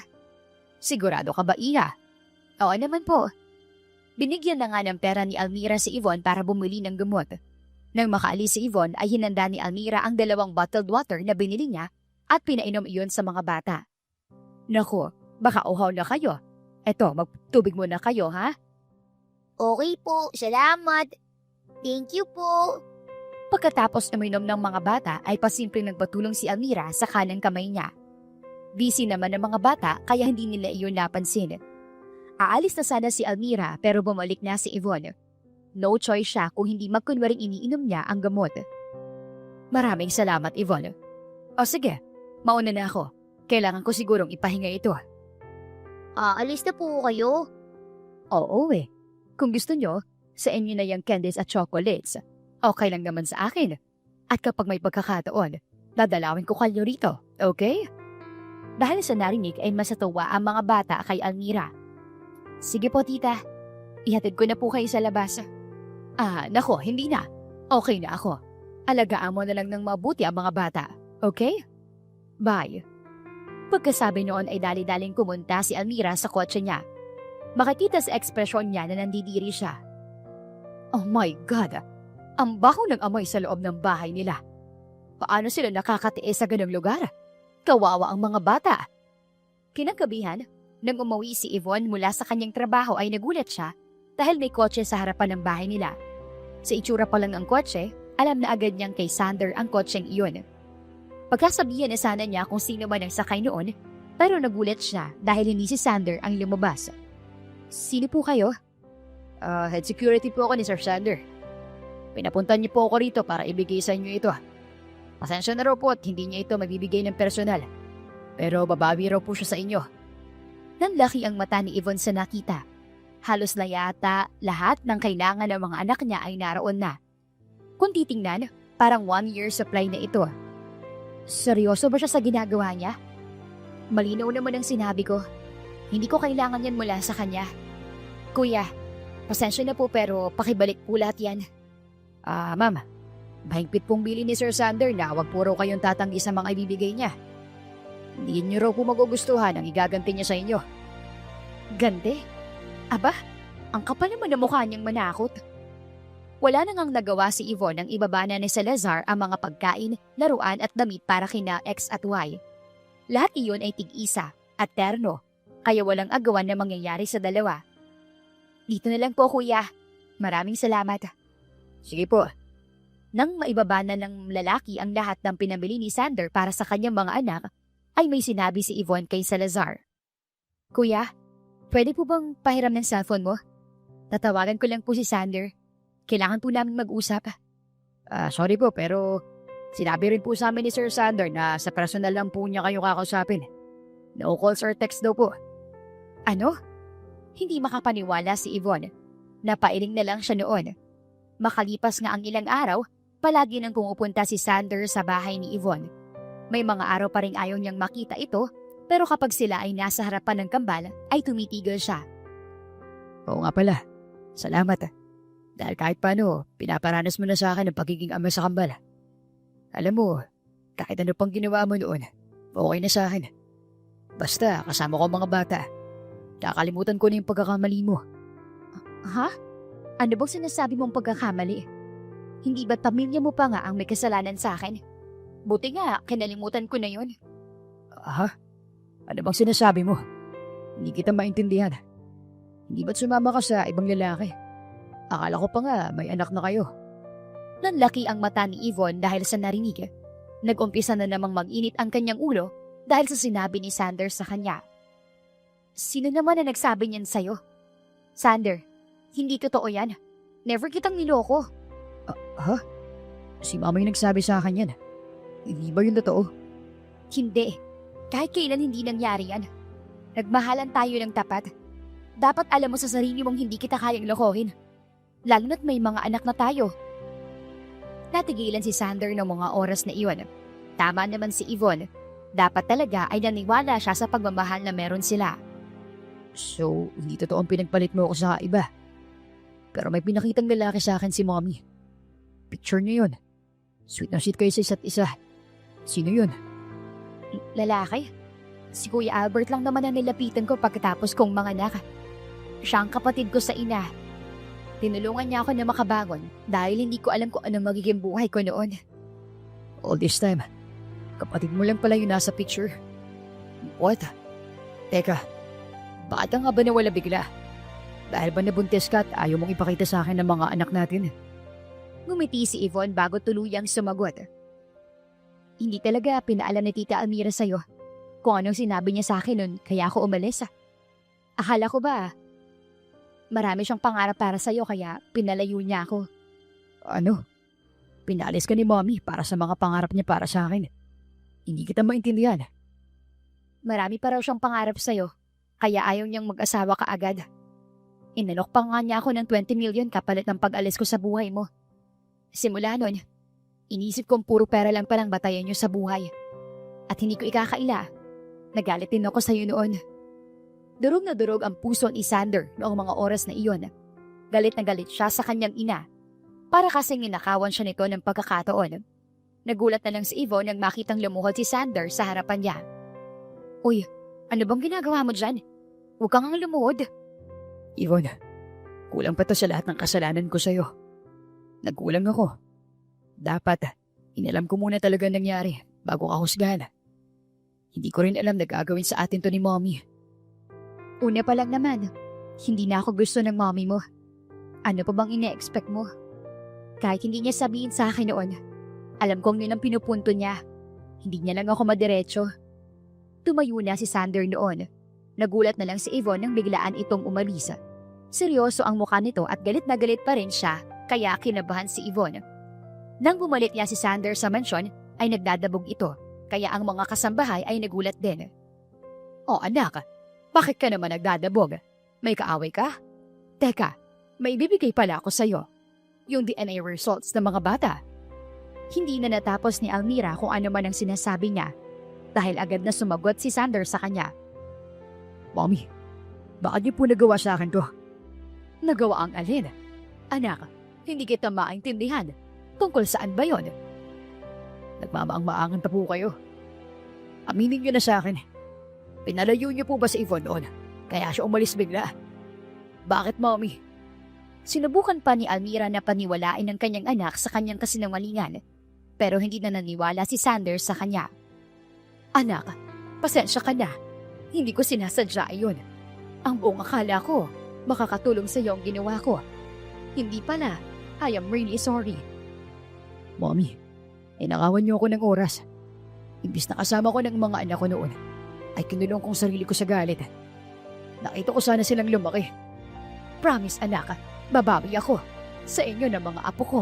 Sigurado ka ba, Iha? Oo naman po. Binigyan na nga ng pera ni Almira si Yvonne para bumili ng gamot. Nang makaalis si Yvonne ay hinanda ni Almira ang 2 bottled water na binili niya at pinainom iyon sa mga bata. Naku, baka uhaw na kayo. Eto, magtubig muna kayo ha? Okay po, salamat. Thank you po. Pagkatapos uminom ng mga bata ay pasimpleng nagpatulong si Almira sa kanang kamay niya. Busy naman ng mga bata kaya hindi nila iyon napansin. Aalis na sana si Almira pero bumalik na si Yvonne. No choice siya kung hindi magkunwaring iniinom niya ang gamot. Maraming salamat, Yvonne. O sige, mauna na ako. Kailangan ko sigurong ipahinga ito. Aalis na po kayo? Oo eh. Kung gusto nyo, sa inyo na yung candies at chocolates. Okay lang naman sa akin. At kapag may pagkakataon, dadalawin ko kayo rito, okay? Dahil sa narinig ay masatawa ang mga bata kay Almira. Sige po tita, ihatid ko na po kayo sa labas. Nako, hindi na. Okay na ako. Alagaan mo na lang ng mabuti ang mga bata, okay? Bye. Pagkasabi noon ay dali-daling kumunta si Almira sa kotse niya. Makikita sa ekspresyon niya na nandidiri siya. Oh my God! Ang baho ng amoy sa loob ng bahay nila. Paano sila nakakatiis sa ganung lugar? Kawawa ang mga bata. Kinagabihan, nang umuwi si Yvonne mula sa kanyang trabaho ay nagulat siya dahil may kotse sa harapan ng bahay nila. Sa itsura pa lang ng kotse, alam na agad niyang kay Sander ang kotseng iyon. Pagkasabihan na sana niya kung sino man ang sakay noon, pero nagulat siya dahil hindi si Sander ang lumabas. Sino po kayo? Head security po ako ni Sir Sander. Pinapuntan niyo po ako rito para ibigay sa inyo ito. Pasensya na raw po at hindi niya ito mabibigay ng personal. Pero babawi raw po siya sa inyo. Nanlaki ang mata ni Yvonne sa nakita. Halos na yata lahat ng kailangan ng mga anak niya ay naroon na. Kung titingnan, parang 1 year supply na ito. Seryoso ba siya sa ginagawa niya? Malinaw naman ang sinabi ko. Hindi ko kailangan yan mula sa kanya. Kuya, pasensya na po pero pakibalik po lahat yan. Ma'am, mahigpit pong bili ni Sir Sander na wag po raw kayong tatanggi sa mga ibibigay niya. Hindi niyo raw po magugustuhan ang igaganti niya sa inyo. Gante? Aba, ang kapal naman na mukha niyang manakot. Wala na ngang nagawa si Yvonne nang ibaba na ni Salazar ang mga pagkain, laruan at damit para kina X at Y. Lahat iyon ay tig-isa at terno, kaya walang agawan na mangyayari sa dalawa. Dito na lang po kuya. Maraming salamat. Sige po. Nang maibaba na ng lalaki ang lahat ng pinamili ni Sander para sa kanyang mga anak, ay may sinabi si Yvonne kay Salazar. Kuya, pwede po bang pahiram ng cellphone mo? Tatawagan ko lang po si Sander. Kailangan po namin mag-usap. Sorry po pero sinabi rin po sa amin ni Sir Sander na sa personal lang po niya kayo kakausapin. No calls or text daw po. Ano? Hindi makapaniwala si Yvonne. Napailing na lang siya noon. Makalipas nga ang ilang araw, palagi nang pumupunta si Sander sa bahay ni Yvonne. May mga araw pa rin ayaw niyang makita ito, pero kapag sila ay nasa harapan ng kambal, ay tumitigil siya. Oo nga pala. Salamat. Dahil kahit paano, pinaparanas mo na sa akin ang pagiging ama sa kambal. Alam mo, kahit ano pang ginawa mo noon, okay na sa akin. Basta kasama ko ang mga bata. Kakalimutan ko na yung pagkakamali mo. Ha? Ano bang sinasabi mong pagkakamali? Hindi ba't pamilya mo pa nga ang may kasalanan sa akin? Buti nga, kinalimutan ko na yun. Ha? Ano bang sinasabi mo? Hindi kita maintindihan. Hindi ba't sumama ka sa ibang lalaki? Akala ko pa nga may anak na kayo. Nanlaki ang mata ni Yvonne dahil sa narinig. Nag-umpisa na namang mag-init ang kanyang ulo dahil sa sinabi ni Sander sa kanya. Sino naman na nagsabi niyan sa'yo? Sander, hindi totoo yan. Never kitang niloko. Ha? Si mama yung nagsabi sa akin yan. Hindi ba yun totoo? Hindi. Kahit kailan hindi nangyari yan. Nagmahalan tayo ng tapat. Dapat alam mo sa sarili mong hindi kita kayang lokohin. Lalo na't may mga anak na tayo. Natigilan si Sander ng mga oras na iyon. Tama naman si Yvonne. Dapat talaga ay naniwala siya sa pagmamahal na meron sila. So, hindi totoo ang pinagpalit mo ako sa iba. Pero may pinakitang lalaki sa akin si mommy. Picture niyo yun. Sweet na sweet kayo sa isa't isa. Sino yun? Lalaki? Si Kuya Albert lang naman ang nilapitan ko pagkatapos kong mga anak. Siya ang kapatid ko sa ina. Tinulungan niya ako na makabangon dahil hindi ko alam kung ano magiging buhay ko noon. All this time, kapatid mo lang pala yung nasa picture. What? Teka, bakit ka nga ba nawala bigla? Dahil ba nabuntis ka at ayaw mong ipakita sa akin ng mga anak natin? Ngumiti si Yvonne bago tuluyang sumagot. Hindi talaga pinaalam ni Tita Almira sa'yo kung anong sinabi niya sa akin nun kaya ako umalis. Akala ko ba marami siyang pangarap para sa'yo kaya pinalayo niya ako. Ano? Pinalis ka ni mommy para sa mga pangarap niya para sa akin. Hindi kita maintindihan. Marami pa raw siyang pangarap sa'yo kaya ayaw niyang mag-asawa ka agad. Inalok pa nga niya ako ng 20 million kapalit ng pag-alis ko sa buhay mo. Simula nun, inisip kong puro pera lang palang batayan niyo sa buhay. At hindi ko ikakaila. Nagalit din ako sa'yo noon. Durog na durog ang puso ni Sander noong mga oras na iyon. Galit na galit siya sa kanyang ina. Para kasing ninakawan siya nito ng pagkakataon. Nagulat na lang si Yvonne nang makitang lumuhod si Sander sa harapan niya. Uy, ano bang ginagawa mo dyan? Huwag kang ang lumuhod. Yvonne, kulang pa to sa lahat ng kasalanan ko sa'yo. Nagkulang ako. Dapat, inalam ko muna talaga nangyari bago ka husgahan. Hindi ko rin alam na gagawin sa atin to ni mommy. Una pa lang naman, hindi na ako gusto ng mommy mo. Ano pa bang ine-expect mo? Kahit hindi niya sabihin sa akin noon, alam kong yun ang pinupunto niya. Hindi niya lang ako madiretso. Tumayo na si Sander noon. Nagulat na lang si Yvonne nang biglaan itong umalis. Seryoso ang mukha nito at galit na galit pa rin siya, kaya kinabahan si Yvonne. Nang bumalik niya si Sander sa mansyon, ay nagdadabog ito, kaya ang mga kasambahay ay nagulat din. Oh anak, bakit ka naman nagdadabog? May kaaway ka? Teka, may bibigay pala ako sa'yo. Yung DNA results ng mga bata. Hindi na natapos ni Almira kung ano man ang sinasabi niya dahil agad na sumagot si Sander sa kanya. Mommy, bakit niyo po nagawa sa akin to? Nagawa ang alin? Anak, hindi kita maintindihan. Tungkol saan ba yon? Nagmamaang-maangan pa po kayo. Aminin niyo na sa akin. Pinalayo niyo po ba si Yvonne noon? Kaya siya umalis bigla. Bakit, Mommy? Sinubukan pa ni Almira na paniwalain ang kanyang anak sa kanyang kasinungalingan, pero hindi na naniwala si Sander sa kanya. Anak, pasensya ka na. Hindi ko sinasadya iyon. Ang buong akala ko, makakatulong sa iyo ang ginawa ko. Hindi pala. I am really sorry. Mommy, inakawan niyo ako ng oras. Imbis na kasama ko ng mga anak ko noon, ay kinulong kong sarili ko sa galit. Nakita ko sana silang lumaki. Promise, anak, babawi ako sa inyo ng mga apo ko.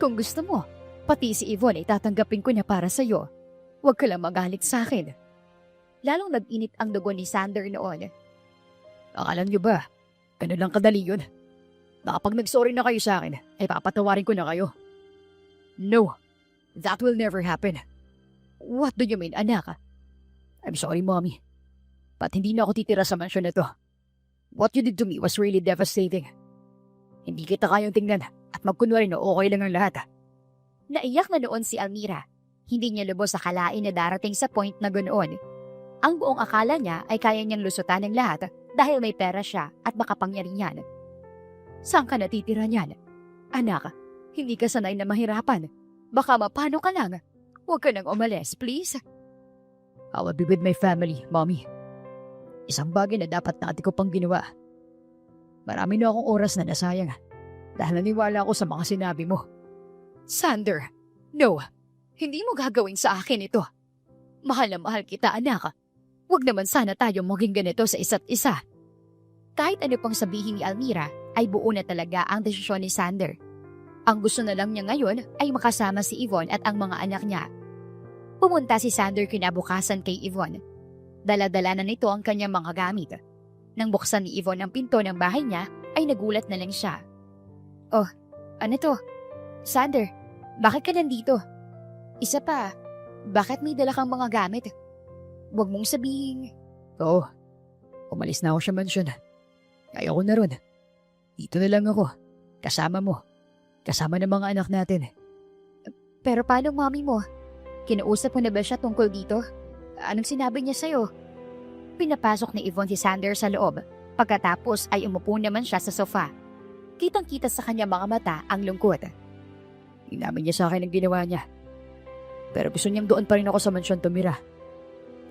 Kung gusto mo, pati si Yvonne ay tatanggapin ko niya para sa iyo. Huwag ka lang magalit sa akin. Lalong nag-init ang dugo ni Sander noon. Alam niyo ba, ganun lang kadali yun. Na kapag nag-sorry na kayo sa akin, ay papatawarin ko na kayo. No, that will never happen. What do you mean, anak? I'm sorry, Mommy. But hindi na ako titira sa mansyon na to. What you did to me was really devastating. Hindi kita kayang tingnan at magkunwari na okay lang ang lahat. Naiyak na noon si Almira. Hindi niya lubos akalain na darating sa point na ganoon. Ang buong akala niya ay kaya niyang lusutan ng lahat dahil may pera siya at makapangyarihan. Saan ka natitira niyan? Anak, hindi ka sanay na mahirapan. Baka mapano ka lang. Huwag ka nang umalis, please. I will be with my family, Mommy. Isang bagay na dapat natin ko pang ginawa. Marami na akong oras na nasayang dahil naniwala ako sa mga sinabi mo. Sander, no. Hindi mo gagawin sa akin ito. Mahal na mahal kita, anak. Huwag naman sana tayo maging ganito sa isa't isa. Kahit ano pang sabihin ni Almira, ay buo na talaga ang desisyon ni Sander. Ang gusto na lang niya ngayon ay makasama si Yvonne at ang mga anak niya. Pumunta si Sander kinabukasan kay Yvonne. Dala-dala na nito ang kanyang mga gamit. Nang buksan ni Yvonne ang pinto ng bahay niya, ay nagulat na lang siya. Oh, ano to? Sander, bakit ka nandito? Isa pa, bakit may dala kang mga gamit? Huwag mong sabihin. Oo, umalis na ako sa mansyon. Ayaw ko na ron. Dito na lang ako, kasama mo. Kasama ng mga anak natin. Pero paano mami mo? Kinausap mo na ba siya tungkol dito? Anong sinabi niya sa'yo? Pinapasok ni Yvonne si Sander sa loob. Pagkatapos ay umupo naman siya sa sofa. Kitang-kita sa kanya mga mata ang lungkot. Inamin niya sa akin ang ginawa niya. Pero gusto niyang doon pa rin ako sa mansyon tumira.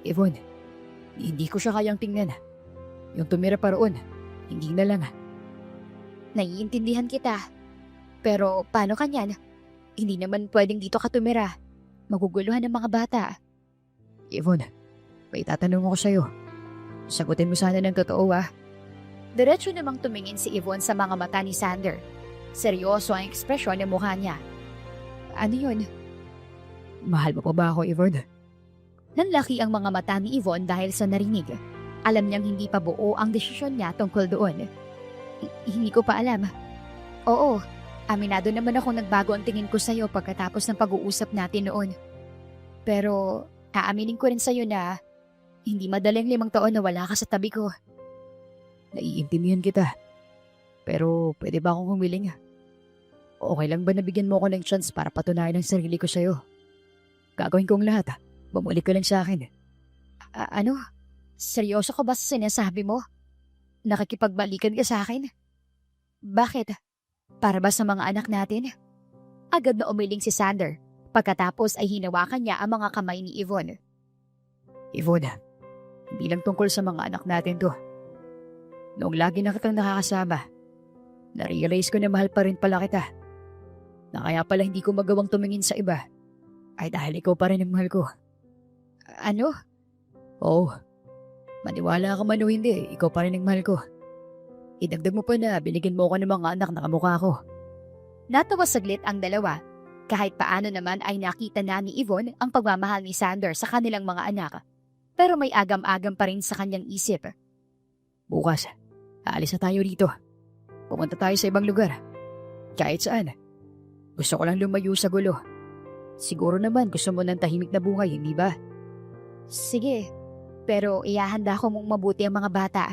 Yvonne, hindi ko siya kayang tingnan. Yung tumira pa roon, hindi na lang. Naiintindihan kita. Pero paano kanyan? Hindi naman pwedeng dito ka tumira. Maguguluhan ng mga bata. Yvonne, may tatanong ako sa'yo. Sagutin mo sana ng totoo Diretso namang tumingin si Yvonne sa mga mata ni Sander. Seryoso ang ekspresyon ng mukha niya. Ano yun? Mahal mo pa ba ako, Yvonne? Nanlaki ang mga mata ni Yvonne dahil sa narinig. Alam niyang hindi pa buo ang desisyon niya tungkol doon. Hindi ko pa alam. Oo, aminado naman ako nagbago ang tingin ko sa'yo pagkatapos ng pag-uusap natin noon. Pero aaminin ko rin sa'yo na hindi madaling 5 taon na wala ka sa tabi ko. Naiintindihan kita. Pero pwede ba akong humiling? Okay lang ba nabigyan mo ako ng chance para patunayan ang sarili ko sa'yo? Gagawin kong lahat. Bumalik ka lang sa akin. Ano? Seryoso ka ba sa sinasabi mo? Nakikipagbalikan ka sa akin? Bakit? Para ba sa mga anak natin? Agad na umiling si Sander. Pagkatapos ay hinawakan niya ang mga kamay ni Yvonne. Yvonne, hindi lang tungkol sa mga anak natin to. Noong lagi na kitang nakakasama, na-realize ko na mahal pa rin pala kita. Na kaya pala hindi ko magawang tumingin sa iba, ay dahil ikaw pa rin ang mahal ko. Ano? Oo. Maniwala ka man o hindi, ikaw pa rin ang mahal ko. Idagdag mo pa na binigyan mo ako ng mga anak na kamukha ko. Natawa saglit ang dalawa. Kahit paano naman ay nakita na ni Yvonne ang pagmamahal ni Sander sa kanilang mga anak. Pero may agam-agam pa rin sa kanyang isip. Bukas, aalis na tayo rito. pumunta tayo sa ibang lugar. Kahit saan. Gusto ko lang lumayo sa gulo. Siguro naman gusto mo ng tahimik na buhay, hindi ba? Sige, pero ihahanda ko mong mabuti ang mga bata.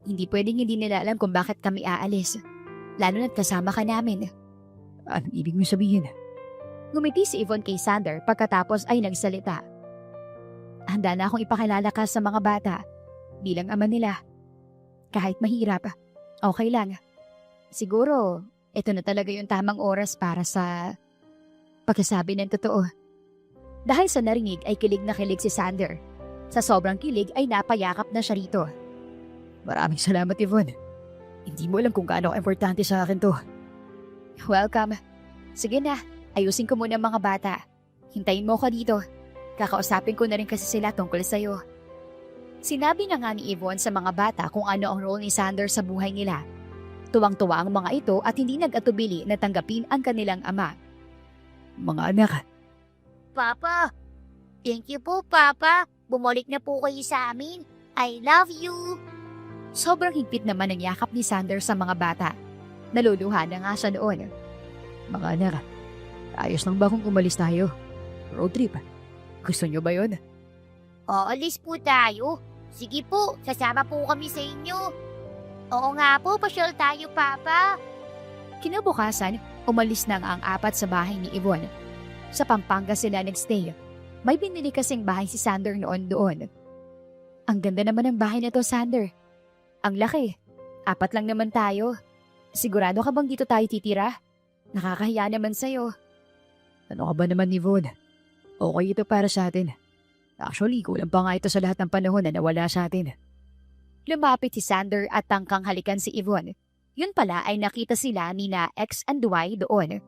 Hindi pwedeng hindi nila alam kung bakit kami aalis. Lalo na't kasama ka namin. Anong ibig mo sabihin? Ngumiti si Yvonne kay Sander pagkatapos ay nagsalita. Handa na akong ipakilala ka sa mga bata bilang ama nila. Kahit mahirap, okay lang. Siguro, ito na talaga yung tamang oras para sa pagkasabi ng totoo. Dahil sa narinig ay kilig na kilig si Sander. Sa sobrang kilig ay napayakap na siya rito. Maraming salamat, Yvonne. Hindi mo alam kung gaano importante sa akin to. Welcome. Sige na, ayusin ko muna ang mga bata. Hintayin mo ko dito. Kakausapin ko na rin kasi sila tungkol sa'yo. Sinabi na nga ni Yvonne sa mga bata kung ano ang role ni Sander sa buhay nila. Tuwang-tuwa ang mga ito at hindi nag-atubili na tanggapin ang kanilang ama. Mga anak, Papa, thank you po, Papa. Bumalik na po kayo sa amin. I love you. Sobrang higpit naman ang yakap ni Sander sa mga bata. Naluluha na nga siya noon. mga anak, ayos lang ba kung umalis tayo? Road trip. Gusto nyo ba yun? Aalis po tayo. Sige po, sasama po kami sa inyo. Oo nga po, pasyal tayo, Papa. Kinabukasan, umalis na ang apat sa bahay ni Yvonne. Sa Pampanga sila nagstay. May binili kasing bahay si Sander noon doon. Ang ganda naman ng bahay na to, Sander. Ang laki. 4 lang naman tayo. Sigurado ka bang dito tayo titira? Nakakahiya naman sa'yo. Ano ka ba naman, Yvonne? Okay ito para sa atin. Actually, kulang pa nga ito sa lahat ng panahon na nawala sa atin. Lumapit si Sander at tangkang halikan si Yvonne. Yun pala ay nakita sila ni na X and Y doon.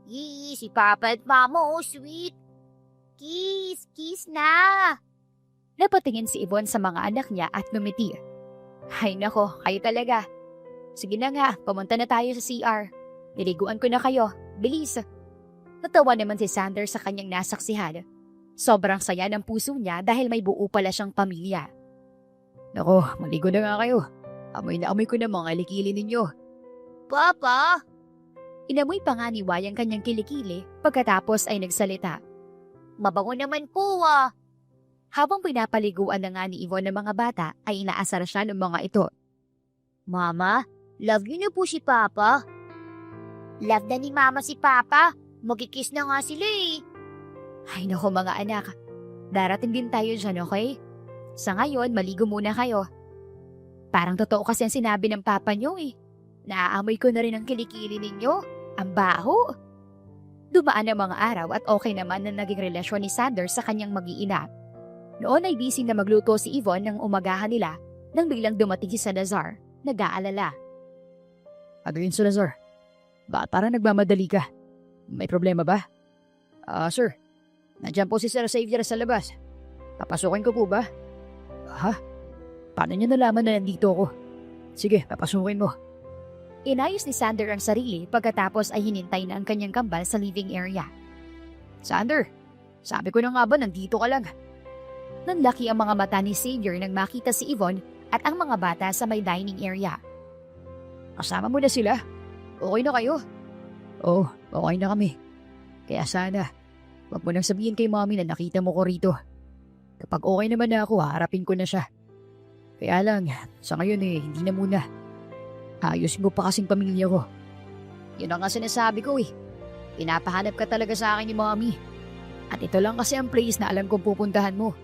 Yee, si Papa at Mama, oh sweet. Kiss, kiss na. Napatingin si Yvonne sa mga anak niya at ngumiti. Ay nako, kayo talaga. Sige na nga, pumunta na tayo sa CR. Niliguan ko na kayo. Bilis. Natawa naman si Sander sa kanyang nasaksihan. Sobrang saya ng puso niya dahil may buo pala siyang pamilya. Nako, maligo na nga kayo. Amoy na amoy ko na mga likili ninyo. Papa, Inamoy pa nga ni Y ang kanyang kilikili pagkatapos ay nagsalita. mabango naman po ah. Habang pinapaliguan na nga ni Yvonne ng mga bata ay inaasar siya ng mga ito. Mama, love you na po si Papa. Love na ni Mama si Papa. Magkikiss na nga sila eh. Ay nako mga anak, darating din tayo dyan, okay? Sa ngayon, maligo muna kayo. Parang totoo kasi ang sinabi ng papa nyo eh. Naaamoy ko na rin ang kilikili ninyo. Ang baho. Dumaan ang mga araw at okay naman na naging relasyon ni Sander sa kanyang mag-iina. Noon ay busy na magluto si Yvonne ng umagahan nila nang biglang dumating si Salazar, nag-aalala. Ano yun, Salazar? Bakit parang nagmamadali ka? May problema ba? Sir. Nandiyan po si Sir Xavier sa labas. Papasukin ko po ba? Ha? Paano niya nalaman na nandito ako? Sige, papasukin mo. Inayos ni Sander ang sarili pagkatapos ay hinintay na ang kanyang kambal sa living area. Sander, sabi ko na nga ba nandito ka lang? Nanlaki ang mga mata ni Xavier nang makita si Yvonne at ang mga bata sa may dining area. Kasama mo na sila? Okay na kayo? Oo, okay na kami. Kaya sana, wag mo nang sabihin kay mommy na nakita mo ko rito. Kapag okay naman na ako, haharapin ko na siya. Kaya lang, sa ngayon hindi na muna. Ayusin ko pa kasing pamilya ko. Yun ang nga sinasabi ko eh. Pinapahanap ka talaga sa akin ni mommy. At ito lang kasi ang place na alam kong pupuntahan mo.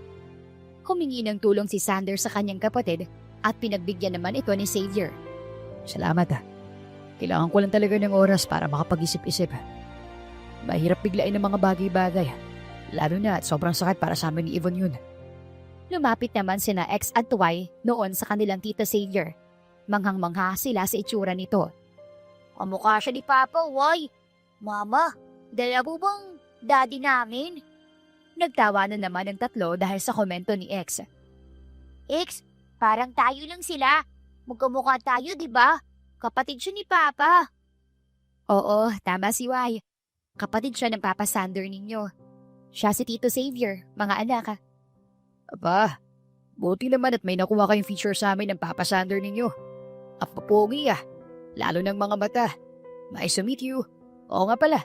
Humingi ng tulong si Sander sa kanyang kapatid at pinagbigyan naman ito ni Xavier. Salamat. Kailangan ko lang talaga ng oras para makapag-isip-isip. Mahirap biglain ng mga bagay-bagay. Lalo na at sobrang sakit para sa amin ni Yvonne yun. Lumapit naman sina X at Y noon sa kanilang tita Xavier. Manghang-mangha sila sa itsura nito. Kamukha siya ni Papa, why? Mama, dala po bang daddy namin? Nagtawanan naman ang tatlo dahil sa komento ni X. X, parang tayo lang sila. Magkamukha tayo, di ba? Kapatid siya ni Papa. Oo, tama si Y. Kapatid siya ng Papa Sander ninyo. Siya si Tito Xavier, mga anak. Aba, buti naman at may nakuha kayong feature sa amin ng Papa Sander ninyo. Ang papogi ah. Lalo ng mga mata. Nice to meet you. Oo nga pala.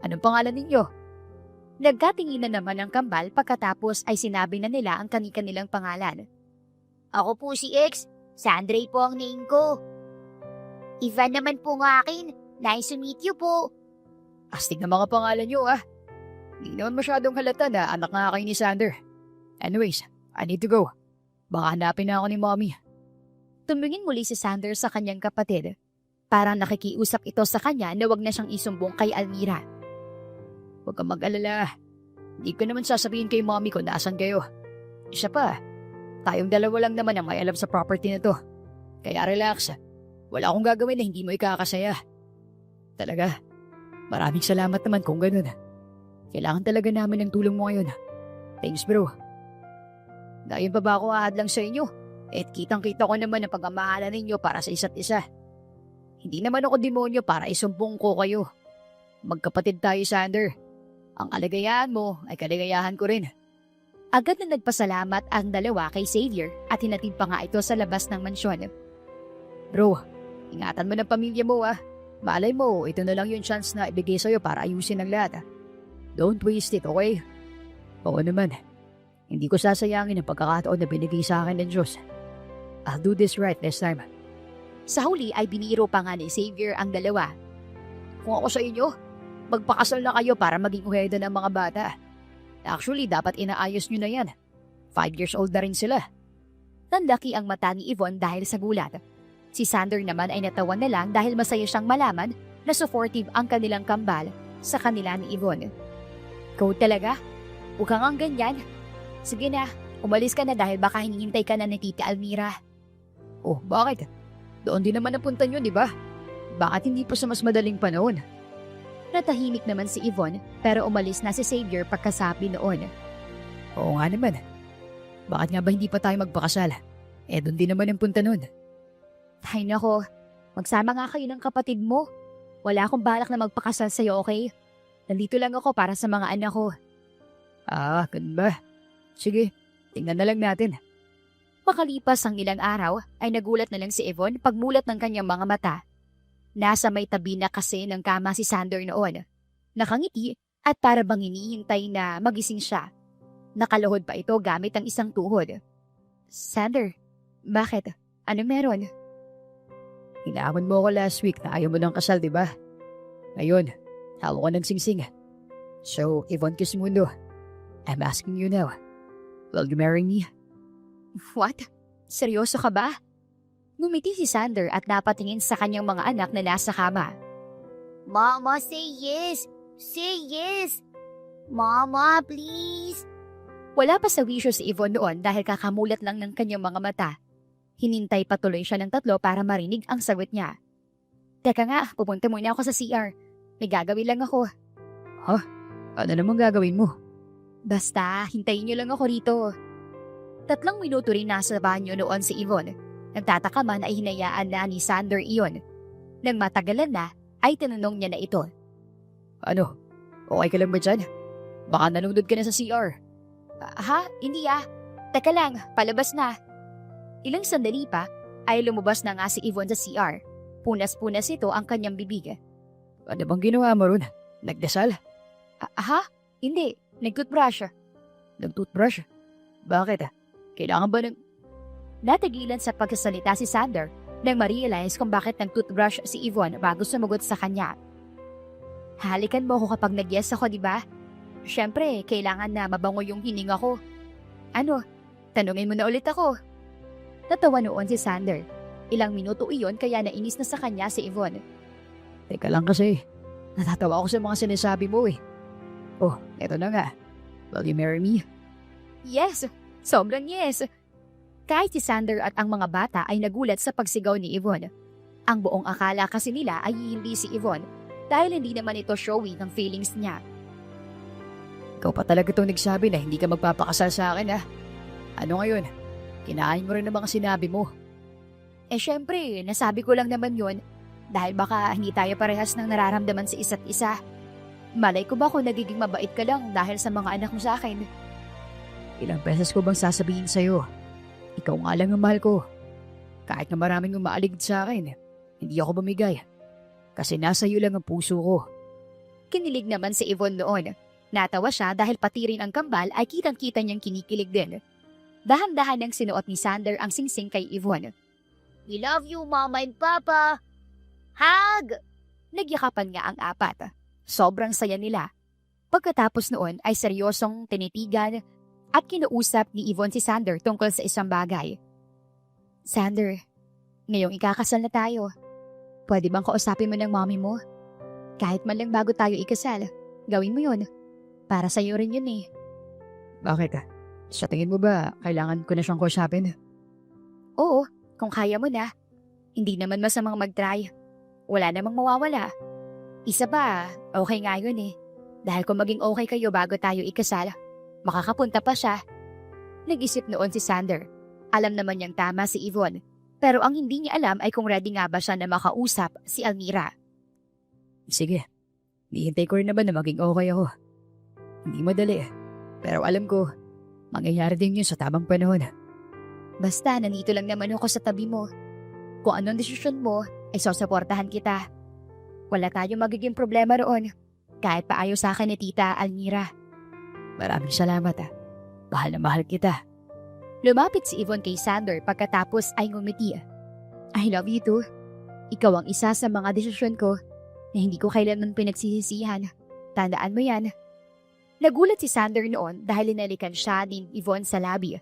Anong pangalan ninyo? Nagkatingin na naman ang kambal pagkatapos ay sinabi na nila ang kani-kanilang pangalan. Ako po si X. Sandray po ang name ko. Ivan naman po ng akin. Nice to meet you po. Astig na mga pangalan nyo ah. Hindi naman masyadong halata na anak nga kayo ni Sander. Anyways, I need to go. Baka hanapin na ako ni Mommy. Tumingin muli si Sander sa kanyang kapatid. Parang nakikiusap ito sa kanya na wag na siyang isumbong kay Almira. Huwag kang mag-alala. Hindi ko naman sasabihin kay Mommy kung nasan kayo. Isa pa, tayong dalawa lang naman ang may alam sa property na to. Kaya relax. Wala akong gagawin na hindi mo ikakasaya. Talaga, maraming salamat naman kung ganun. Kailangan talaga namin ng tulong mo ngayon. Thanks bro. Dayon pa ba ako ahadlang sa inyo? At kitang-kita ko naman ang pagmamahalan ninyo para sa isa't isa. Hindi naman ako demonyo para isumbong ko kayo. Magkapatid tayo, Sander. Ang kaligayahan mo ay kaligayahan ko rin. Agad na nagpasalamat ang dalawa kay Xavier at hinatid pa nga ito sa labas ng mansyon. Bro, ingatan mo ng pamilya mo ah. Malay mo, ito na lang yung chance na ibigay sa'yo para ayusin ang lahat. Don't waste it, okay? Oo naman. Hindi ko sasayangin ang pagkakataon na binigay sa akin ng Diyos. I'll do this right this time. Sa huli ay biniro pa nga ni Xavier ang dalawa. Kung ako sa inyo, magpakasal na kayo para maging uheda ng mga bata. Actually, dapat inaayos nyo na yan. 5 years old na rin sila. Nanlaki ang mata ni Yvonne dahil sa gulat. Si Sander naman ay natawa na lang dahil masaya siyang malaman na supportive ang kanilang kambal sa kanila ni Yvonne. Ikaw talaga? Huwag kang ang ganyan. Sige na, umalis ka na dahil baka hinihintay ka na ni Tita Almira. Oh, bakit? Doon din naman napunta nyo, di ba? Bakit hindi pa sa mas madaling panahon? Natahimik naman si Yvonne pero umalis na si Xavier pagkasabi noon. Oo nga naman. Bakit nga ba hindi pa tayo magpakasal? Doon din naman ang punta nun. Ay nako, magsama nga kayo ng kapatid mo. Wala akong balak na magpakasal sa'yo, okay? Nandito lang ako para sa mga anak ko. Ah, ganun ba? Sige, tingnan na lang natin. Makalipas ang ilang araw ay nagulat na lang si Yvonne pagmulat ng kanyang mga mata. Nasa may tabi na kasi ng kama si Sander noon. Nakangiti at para bang hinihintay na magising siya. Nakaluhod pa ito gamit ang isang tuhod. Sander, bakit? Ano meron? Hinahamon mo ako last week na ayaw mo ng kasal, di ba? Ngayon, hawak ko ng singsing. So, Yvonne Kismundo, I'm asking you now, will you marry me? What? Seryoso ka ba? Ngumiti si Sander at napatingin sa kanyang mga anak na nasa kama. Mama, say yes. Say yes. Mama, please. Wala pa sa wisyo si Yvonne noon dahil kakamulat lang ng kanyang mga mata. Hinintay patuloy siya ng 3 para marinig ang sagot niya. Teka nga, pupunta muna ako sa CR. May gagawin lang ako. Ano namang gagawin mo? Basta, hintayin niyo lang ako rito. 3 minuto rin nasa banyo noon si Yvonne. Nagtataka man ay hinayaan na ni Sander iyon. Nang matagalan na, ay tinanong niya na ito. Ano? Okay ka lang ba dyan? Baka nalundod ka na sa CR. Ha? Hindi ah. Teka lang, palabas na. Ilang sandali pa, ay lumabas na nga si Yvonne sa CR. Punas-punas ito ang kanyang bibig. Ano bang ginawa mo ron? Nagdasal? Ha? Hindi. Nag-toothbrush. Nag-toothbrush? Bakit? Kailangan ba ng... Natagilan sa pagsasalita si Sander nang ma-realize kung bakit nag-toothbrush si Yvonne bago sumagot sa kanya. Halikan mo ako kapag nag-yes ako, di ba? Siyempre, kailangan na mabango yung hininga ko. Ano? Tanungin mo na ulit ako. Natawa noon si Sander. Ilang minuto iyon kaya nainis na sa kanya si Yvonne. Teka lang kasi, natatawa ako sa mga sinasabi mo eh. Oh, eto na nga. Will you marry me? Yes! Sobrang yes! Kahit si Sander at ang mga bata ay nagulat sa pagsigaw ni Yvonne. Ang buong akala kasi nila ay hindi si Yvonne dahil hindi naman ito showy ng feelings niya. Ikaw pa talaga itong nagsabi na hindi ka magpapakasal sa akin ah. Ano ngayon? Kinain mo rin ang mga sinabi mo. Syempre, nasabi ko lang naman yon dahil baka hindi tayo parehas ng nararamdaman sa isa't isa. Malay ko ba kung nagiging mabait ka lang dahil sa mga anak mo sa akin? Ilang beses ko bang sasabihin sa'yo? Ikaw nga lang ang mahal ko. Kahit na maraming umaaligid sa akin, hindi ako bumigay. Kasi nasa iyo lang ang puso ko. Kinilig naman si Yvonne noon. Natawa siya dahil pati rin ang kambal ay kitang-kita niyang kinikilig din. Dahan-dahan nang sinuot ni Sander ang singsing kay Yvonne. We love you, Mama and Papa. Hug! Nagyakapan nga ang apat. Sobrang saya nila. Pagkatapos noon ay seryosong tinitigan at kinausap ni Yvonne si Sander tungkol sa isang bagay. Sander, ngayong ikakasal na tayo. Pwede bang kausapin mo ng mommy mo? Kahit man lang bago tayo ikasal, gawin mo yun. Para sa'yo rin yun eh. Bakit? Sa tingin mo ba, kailangan ko na siyang kausapin? Oo, kung kaya mo na. Hindi naman masamang mag-try. Wala namang mawawala. Isa pa, okay nga yun eh. Dahil kung maging okay kayo bago tayo ikasal, makakapunta pa siya. Nag-isip noon si Sander. Alam naman niyang tama si Yvonne. Pero ang hindi niya alam ay kung ready nga ba siya na makausap si Almira. Sige, hihintay ko rin naman na maging okay ako. Hindi madali, pero alam ko, mangyayari din yun sa tamang panahon. Basta nandito lang naman ako sa tabi mo. Kung anong desisyon mo, ay susuportahan kita. Wala tayong magiging problema roon. Kahit pa ayaw sa akin ni Tita Almira. Maraming salamat Mahal na mahal kita. Lumapit si Yvonne kay Sander pagkatapos ay ngumiti. I love you too. Ikaw ang isa sa mga desisyon ko na hindi ko kailanman pinagsisisihan. Tandaan mo yan. Nagulat si Sander noon dahil linalikan siya ni Yvonne sa labi.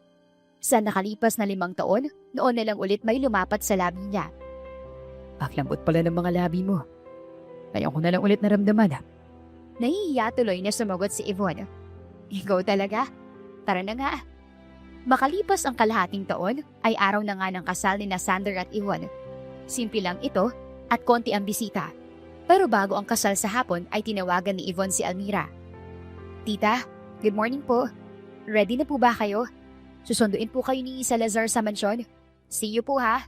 Sa nakalipas na 5 taon, noon na lang ulit may lumapat sa labi niya. Paklambot pala ng mga labi mo. Ngayon ko na lang ulit naramdaman. Nahihiya tuloy na sumagot si Yvonne. Ikaw talaga? Tara na nga. Makalipas ang kalahating taon, ay araw na nga ng kasal ni na Sander at Yvonne. Simple lang ito at konti ang bisita. Pero bago ang kasal sa hapon ay tinawagan ni Yvonne si Almira. Tita, good morning po. Ready na po ba kayo? Susunduin po kayo ni Salazar sa mansyon. See you po ha.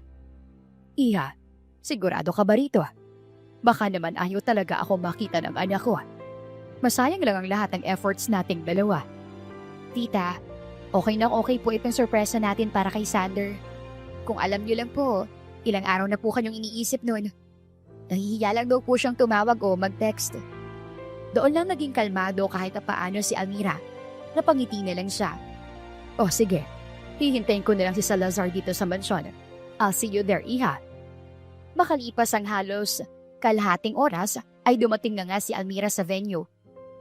Iha, sigurado ka ba rito? Baka naman ayaw talaga ako makita ng anak ko. Masayang lang ang lahat ng efforts nating dalawa. Tita, okay po itong sorpresa natin para kay Sander. Kung alam niyo lang po, ilang araw na po kanyang iniisip nun. Nahihiya lang daw po siyang tumawag o mag-text. Doon lang naging kalmado kahit na paano si Almira. Napangiti na lang siya. Oh sige, hihintayin ko na lang si Salazar dito sa mansyon. I'll see you there, Iha. Makalipas ang halos kalahating oras ay dumating na nga si Almira sa venue.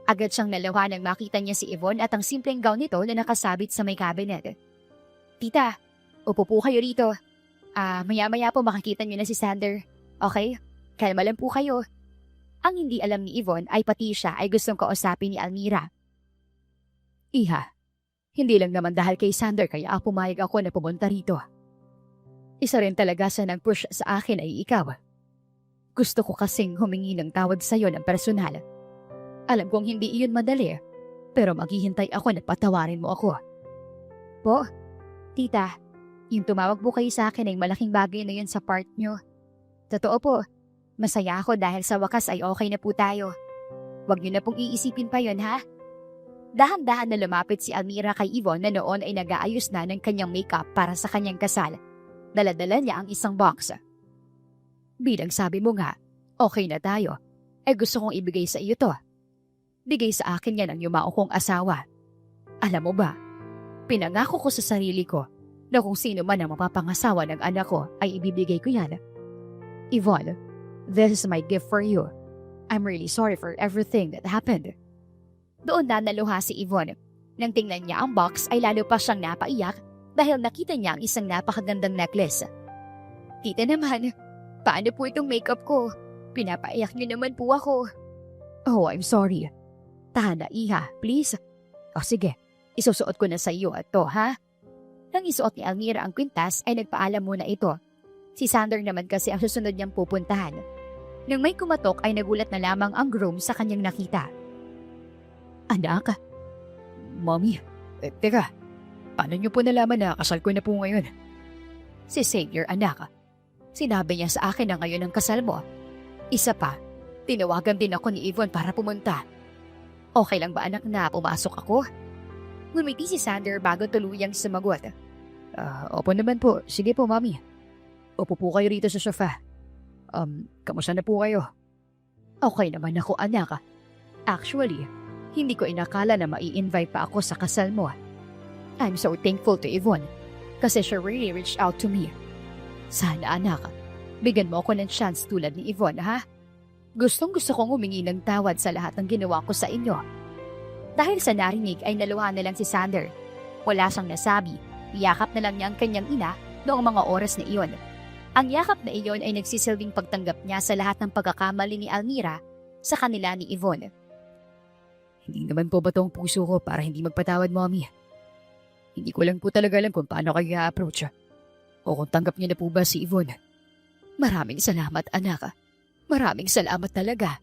Agad siyang nalawa nang makita niya si Yvonne at ang simpleng gown nito na nakasabit sa may cabinet. Tita, upo po kayo rito. Maya-maya po makikita niyo na si Sander. Okay? Kalma lang po kayo. Ang hindi alam ni Yvonne ay pati siya ay gustong kausapin ni Almira. Iha, hindi lang naman dahil kay Sander kaya pumayag ako na pumunta rito. Isa rin talaga sa nag-push sa akin ay ikaw. Gusto ko kasing humingi ng tawad sa'yo ng personal. Alam kong hindi iyon madali, pero maghihintay ako na patawarin mo ako. Po, tita, yung tumawag po kayo sa akin ay malaking bagay na yun sa part nyo. Totoo po, masaya ako dahil sa wakas ay okay na po tayo. Huwag nyo na pong iisipin pa yun ha. Dahan-dahan na lumapit si Almira kay Yvonne na noon ay nag-aayos na ng kanyang makeup para sa kanyang kasal. Daladala niya ang isang box. Bilang sabi mo nga, okay na tayo, gusto kong ibigay sa iyo to. Bigay sa akin yan ang yumao kong asawa. Alam mo ba, pinangako ko sa sarili ko na kung sino man ang mapapangasawa ng anak ko ay ibibigay ko yan. Yvonne, this is my gift for you. I'm really sorry for everything that happened. Doon na naluha si Yvonne. Nang tingnan niya ang box ay lalo pa siyang napaiyak dahil nakita niya ang isang napakagandang necklace. Tita naman, paano po itong makeup ko? Pinapaiyak niyo naman po ako. Oh, I'm sorry. Tahan na, Iha, please. O sige, isusuot ko na sa iyo at to, ha? Nang isuot ni Almira ang kwintas ay nagpaalam muna ito. Si Sander naman kasi ang susunod niyang pupuntahan. Nang may kumatok ay nagulat na lamang ang groom sa kanyang nakita. Anak? Mommy? Teka, paano niyo po nalaman na kasal ko na po ngayon? Si Xavier, anak. Sinabi niya sa akin na ngayon ang kasal mo. Isa pa, tinawagan din ako ni Yvonne para pumunta. Okay lang ba anak na pumasok ako? Ngumiti si Sander bago tuluyang sumagot. Opo naman po. Sige po, Mommy. Upo po kayo rito sa sofa. Kamusta na po kayo? Okay naman ako, anak. Actually, hindi ko inakala na mai-invite pa ako sa kasal mo. I'm so thankful to Yvonne kasi she really reached out to me. Sana, anak, bigyan mo ako ng chance tulad ni Yvonne, ha? Gustong-gusto kong humingi ng tawad sa lahat ng ginawa ko sa inyo. Dahil sa narinig ay naluha na lang si Sander. Wala siyang nasabi, yakap na lang niya ang kanyang ina noong mga oras na iyon. Ang yakap na iyon ay nagsisilbing pagtanggap niya sa lahat ng pagkakamali ni Almira sa kanila ni Yvonne. Hindi naman po ba tong puso ko para hindi magpatawad, Mommy? Hindi ko lang po talaga alam kung paano kayo i-approach. O kung tanggap niyo na po ba si Yvonne. Maraming salamat, anak. Maraming salamat talaga.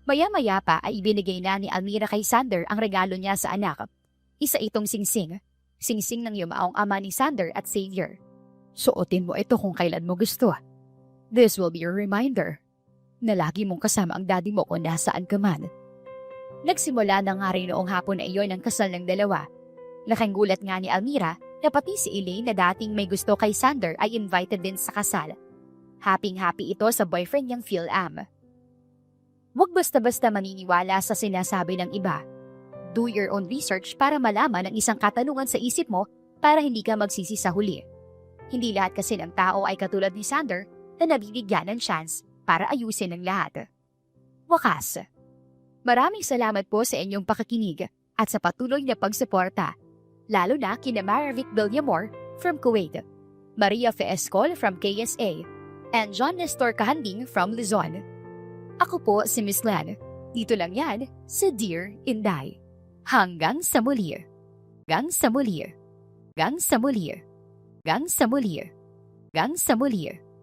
Maya-maya pa ay ibinigay na ni Almira kay Sander ang regalo niya sa anak. Isa itong singsing. Singsing ng yumaong ama ni Sander at Xavier. Suotin mo ito kung kailan mo gusto. This will be your reminder na lagi mong kasama ang daddy mo kung nasaan ka man. Nagsimula na nga rin noong hapon na iyon ang kasal ng dalawa. Laking gulat nga ni Almira na pati si Elaine na dating may gusto kay Sander ay invited din sa kasal. Happy-happy ito sa boyfriend niyang Phil-Am. Huwag basta-basta maniniwala sa sinasabi ng iba. Do your own research para malaman ang isang katanungan sa isip mo para hindi ka magsisi sa huli. Hindi lahat kasi ng tao ay katulad ni Sander na nabibigyan ng chance para ayusin ang lahat. Wakas. Maraming salamat po sa inyong pakikinig at sa patuloy na pagsuporta, lalo na kina Maravic Villamor from Kuwait, Maria Feescol from KSA, and John Nestor Kahanding from Luzon. Ako po si Miss Lan. Dito lang yan sa Dear Inday. Hanggang sa muli. Hanggang sa muli. Hanggang sa muli. Hanggang sa muli. Hanggang sa muli.